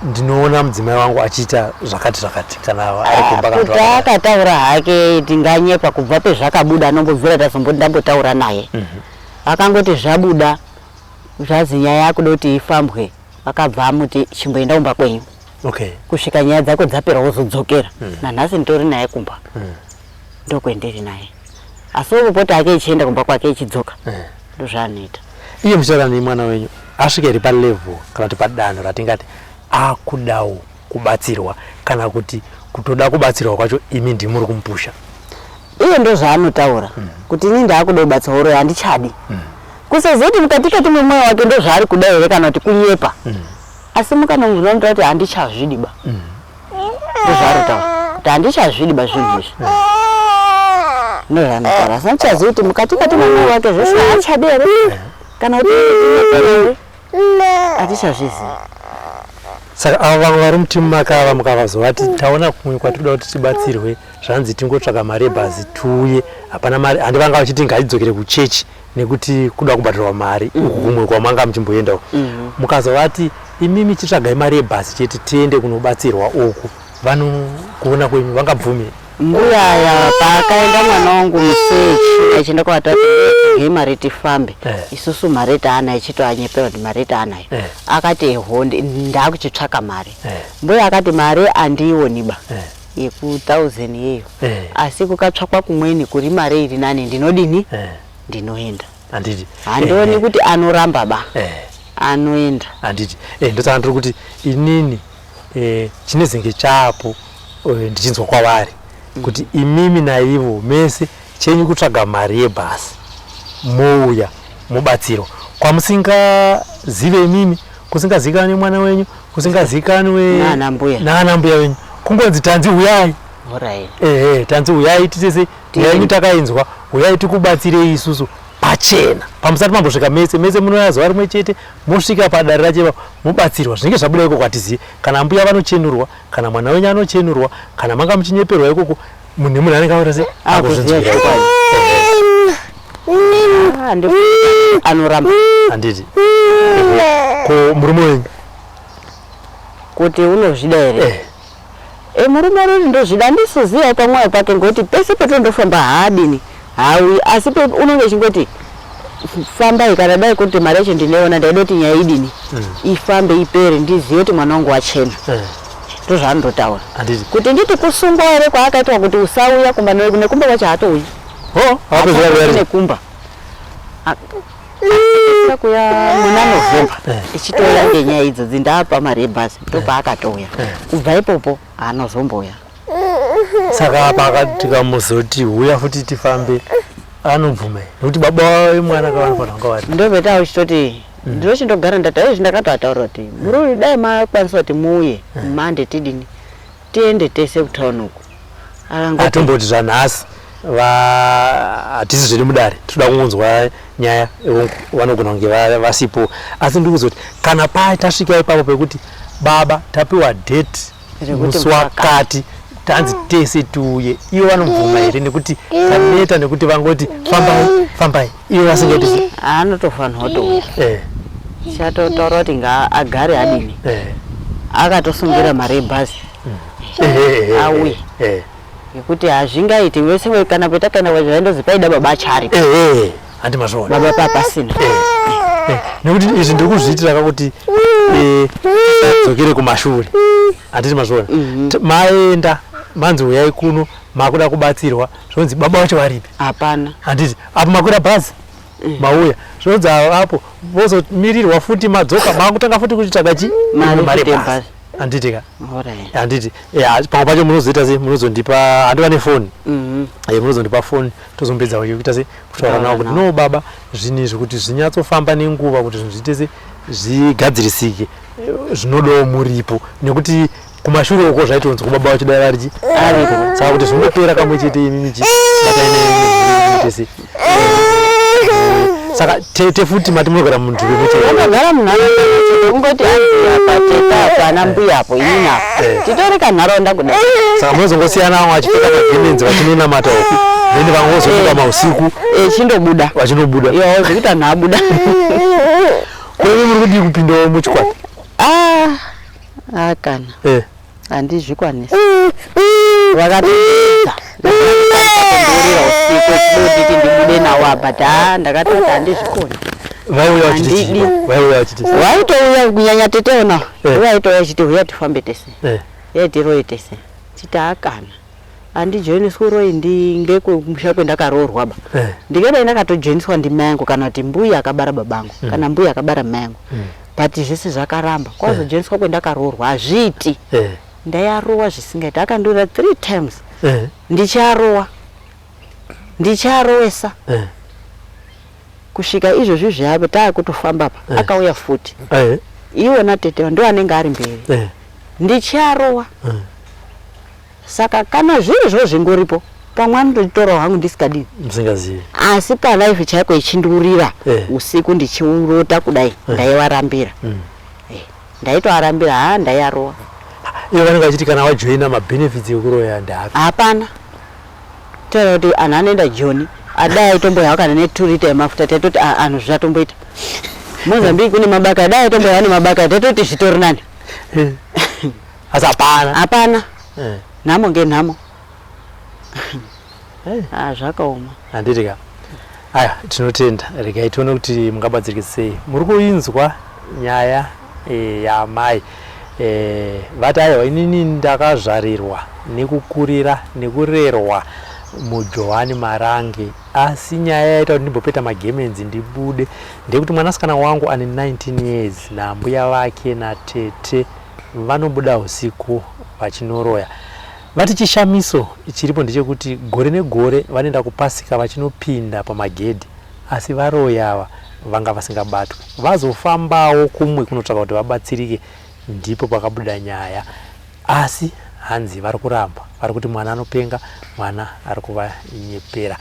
ndinoona mudzimai wangu achiita zvakati kana ari kumba kana kuti akataura hake tinganyepa kubva pezvakabuda anombobvira tazomboti ndambotaura naye. Akangoti zvabuda zvazi nyaya yakuda kuti ifambwe akabva amuti chimboenda kumba kwenyu. Kusvika nyaya dzako dzapera wozodzokera. Nanhasi nditori naye kumba. Ndokwendiri naye. Asi opota ake ichienda kumba kwake ichidzoka. Ndozvaanoita. Iye muchitaura nemwana wenyu asvika palevel kana kuti padanho ratingati akudawo kubatsirwa kana kuti kutoda kubatsirwa kwacho imi ndimuri kumupusha. Iye ndo zvaanotaura kuti ini ndaakuda kubatsirwa uro handichadi. Kusazoti mukatikati mwemoyo wake ndo zvaari kuda here kana kuti kunyepa. Asi mukanongoona kuti handichazvidiba. Ndo zvaanotaura kuti handichazvidiba zvinhu izvi. Ndo zvaanotaura. Asi handichazivi kuti mukatikati mwemoyo wake zvese haachadi here kana kuti hatichazvizivi. Saka ava vamwe vari mutimu makava mukavazovati taona kumwe kwatinoda kuti tibatsirwe zvanzi tingotsvaka mari yebhazi tiuye hapana mari handi vanga vachiti ngatidzokere kuchechi nekuti kuda kubatirwa mari uku kumwe kwamanga muchimboendawo mukazovati imimi chitsvagai mari yebhazi chete tiende kunobatsirwa uku vanokuona kwenyu vangabvumi. Mbuyaya paakaenda mwana wangu musechi achienda kuvatatu mari tifambe isusu mari taanayo chitoanyepera kuti mari taanayo akati honde ndakuchitsvaka mari mbuya akati mari andiioniba yeku1000 yeyo asi kukatsvakwa kumweni kuri mari iri nani ndinodini ndinoenda handioni kuti anoramba ba anoenda handiti ndosaka ndiri kuti inini chinezenge chapo ndichinzwa kwavari kuti imimi naivo mese chenyu kutsvaga mari yebhasi mouya mubatsirwa kwamusingazive imimi kusingazikanwe mwana wenyu kusingazikanwe naana mbuya wenyu kungonzi tanzi uyai tanzi uyai tisese yanyu takainzwa uyai tikubatsirei isusu pachena pamusati mambosvika mese munoya zuva rimwe chete mosvika padare rachepa mubatsirwa zvinenge zvabuda iko kwatizive kana mbuya vanochenurwa kana mwana wenyu anochenurwa kana manga muchinyeperwa ikoko munhu anenge aura sei anoramba handiti ko murume wenyu kuti unozvida here murume ruri ndozvida ndisiziva pamwoyo pake ngokuti pese petondofamba haadini hawi asi unenge achingoti fambai kana dai kuti mari yacho ndinoona ndaida kuti nyaya idini ifambe ipere ndizive kuti mwana wangu wachena ndozvaanotaura kuti nditi kusungwa here kwaakaitwa kuti usauya kumba nekumba kwacho haatouyi nekumba kuya muna Novemba ichitoya ngenyaya idzodzi ndapa mari yebhasi ndopaakatouya kubva ipopo haanozomboya. Saka apa tikamuzoti uya futi tifambe anobvume nekuti baba vemwana kavanofana vanga vari ndobeta uchitoti ndinochindogara ndataura izvi ndakatoataura kuti muri dai makwanisa kuti muuye mande tidini tiende tese kutauni uku atomboti zvanhasi hatisi zviri mudare toda kungonzwa nyaya vanogona kunge vasipo asi ndiri kuzoti kana tasvika ipapo pekuti baba tapiwa date musi wakati tanzi tese tiuye ivo vanobvuma here nekuti taneta nekuti vangoti fambai ivo vasingaiti anotofanira kutouya chatotaura kuti agare adini akatosungira mari yebhazi auye ngekuti hazvingaiti wese kana petakaenda kwazvaindozi paida baba achari handi mazvona baba papasina nekuti izvi ndiri kuzviitira kakuti dzokere kumashure handiti mazvona maenda manzi uyai kuno makuda kubatsirwa zvonzi baba vacho varipi hapana handiti apo makwira bhazi mauya zvonzi apo vozomirirwa futi madzoka makutanga futi kuchitsvaga chi mari bhazi handiti ka handiti pamwe pacho munozoita se munozondipa handiva nefoni munozondipa foni tozombedza kuita se kutaura navo kuti no baba zvinhu izvi kuti zvinyatsofamba nenguva kuti zvinhu zviite se zvigadzirisike zvinodawo muripo nekuti kumashure uko zvaitonzi kubaba vacho dai varichi saka kuti zvingopera kamwe chete imimichi batainetese saka tefuti mati munogara muntu unogara munharaunda ungoti apateta pana mbuyapo ina titori kanharaunda kudai saka munozongosiyana vamwe vachipfeka magemenzi vachinonamata uku then vangozomuka mausiku chindobuda vachinobuda iwo zvekuti anhu abuda kwemi muri kudii kupindawo muchikwata kana handizvikwanisa vakatodza ndorira usiku chidotiti ndibude nawo apa ndakatoti handizvikoni vaitouya kunyanya teteona vaitouya chiti uya tifambe tese yatiroye tese chiti akana handijoiniswi roi ngekumusha kwendakaroorwa ba ndingadai ndakatojoiniswa ndimayangu kana kuti mbuya akabara babangu kana mbuya akabara mayangu but zvese zvakaramba kwazojoiniswa kwendakaroorwa hazviiti ndayarowa zvisingaiti. Akandora 3 times ndicharowesa kusvika izvozvi zvavo taakutofamba pa akauya futi iwona tete ndo anenge ari mberi ndicharowa. Saka kana zvirizvo zvingoripo pamwe anototora hangu ndisikadini musingazivi, asi palife chaiko ichindurira usiku ndichiurota kudai ndaivarambira ndaitoarambira ndaiyarowa. ivo vanenge vachiti kana wajoina mabenefits ekuroya ndapi? Hapana, taura kuti anhu anoenda joni adai aitomboya kana ne2 lita yemafuta taitoti anhu zvatomboita. Mozambique kune mabaka adai aitomboya ne mabaka taitoti zvitori nani. Asi hapana nhamo ngenhamo zvakaoma. Handiti ka aya tinotenda. Regai tione kuti mungabatsirike sei. Muri kuinzwa nyaya yamai vati aiwa inini ndakazvarirwa nekukurira nekurerwa muJohani Marange, asi nyaya yaita kuti ndimbopeta magemenzi ndibude ndekuti mwanasikana wangu ane 19 years nambuya vake natete vanobuda usiku vachinoroya. Vati chishamiso chiripo ndechekuti gore negore vanoenda kupasika vachinopinda pamagedhi, asi varoya ava vanga vasingabatwi, vazofambawo kumwe kunotsvaka kuti vabatsirike, ndipo pakabuda nyaya. Asi hanzi vari kuramba, vari kuti mwana anopenga, mwana ari kuvanyepera.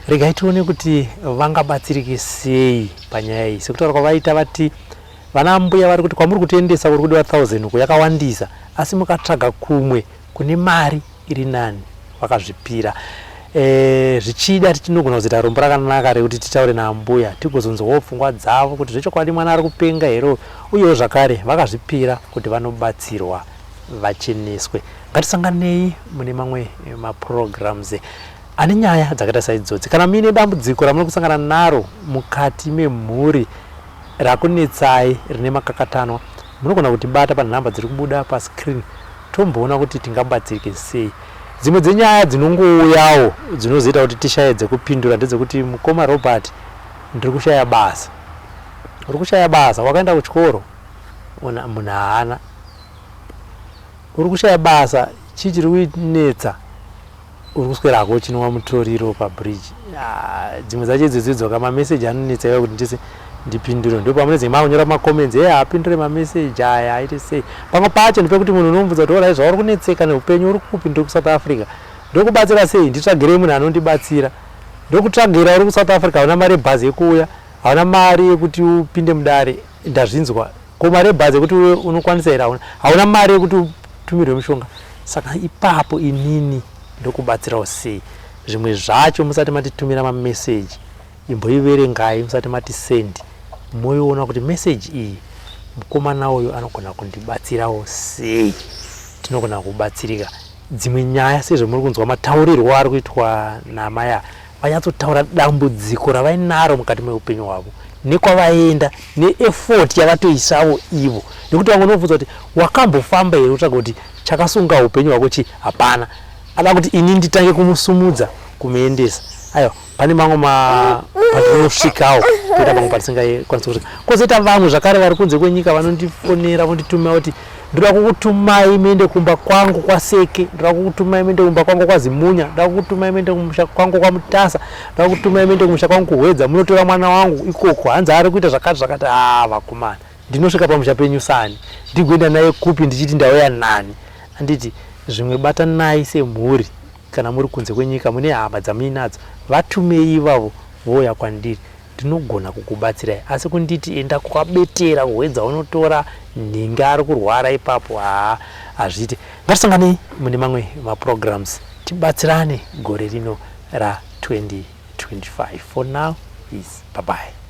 Regai tione kuti vangabatsirike sei panyaya iyi. Sekutaura kwavaita vati vana mbuya vari kuti kwamuri kutoendesa kuri kudiwa 1000 uko yakawandisa, asi mukatsvaga kumwe kune mari iri nani vakazvipira. Zvichida tinogona kuzoita rombo rakanaka rekuti titaure nambuya tigozonzwawo pfungwa dzavo kuti zvechokwadi mwana ari kupenga here, uyewo zvakare vakazvipira kuti vanobatsirwa vacheneswe. Ngatisanganei mune mamwe maprograms ane nyaya dzakaita saidzodzi. Kana muine dambudziko ramuri kusangana naro mukati memhuri rakunetsai rine makakatanwa, munogona kutibata panhamba dziri kubuda pascreen tomboona kuti tingabatsirike sei. Dzimwe dzenyaya dzinongouyawo dzinozoita kuti tishaye dzekupindura ndedzekuti mukoma Robert, ndiri kushaya basa. Uri kushaya basa, wakaenda kuchikoro munhu haana. Uri kushaya basa, chichiri kunetsa, uri kuswerako chinwa mutoriro pabridge. Dzimwe dzacho idzodzidzoka mameseji anonetsa iwa kuti ndise ndipindure, ndipo pamunezi makunyora macomments apindure mameseji aya aite sei. Pamwe pacho ndipekuti munhu unomubvunza kuti orai zvauri kunetseka neupenyu uri kupi, ndiri kuSouth Africa, ndokubatsira sei? Nditsvagirei munhu anondibatsira. Ndokutsvagira uri kuSouth Africa, hauna mari yebhazi yekuuya, hauna mari yekuti upinde mudare, ndazvinzwa. Ko mari yebhazi yekuti unokwanisa here? Hauna mari yekuti utumirwe mushonga. Saka ipapo inini ndokubatsirawo sei? Zvimwe zvacho musati matitumira mameseji imboiverengai, musati mati send, moiona kuti meseji iyi mukomana uyu anogona kundibatsirawo sei, tinogona kubatsirika. Dzimwe nyaya sezvo muri kunzwa mataurirwo ari kuitwa namaya, vanyatsotaura dambudziko ravainaro mukati meupenyu hwavo, nekwavaenda, neeffort yavatoisawo ivo. Nekuti vamwe unobvunza kuti wakambofamba here utsvaga kuti chakasunga upenyu hwako chii? Hapana, ada kuti ini nditange kumusumudza kumuendesa. Aiwa, pane mamwe patinosvikawo poita pamwe patisingakwanisi kusvika. Kwozoita vamwe zvakare vari kunze kwenyika vanondifonera vonditumira kuti ndoda kukutumai muende kumba kwangu kwaSeke, ndoda kukutumai muende kumba kwangu kwaZimunya, ndoda kukutumai muende kumusha kwangu kwaMutasa, ndoda kukutumai muende kumusha kwangu kuHwedza, munotora mwana wangu ikoko, hanzi ari kuita zvakati. Vakomana, ndinosvika pamusha penyu sani, ndigoenda naye kupi ndichiti ndauya nani? Handiti zvimwe batanai semhuri. Kana muri kunze kwenyika mune hama dzamuinadzo, vatumei ivavo vouya kwandiri, ndinogona kukubatsirai. Asi kunditi enda kwabetera kuHwedza unotora nhinga ari kurwara ipapo, hazviti. Ngatisanganei mune mamwe maprograms tibatsirane gore rino ra 2025. For now is bye bye.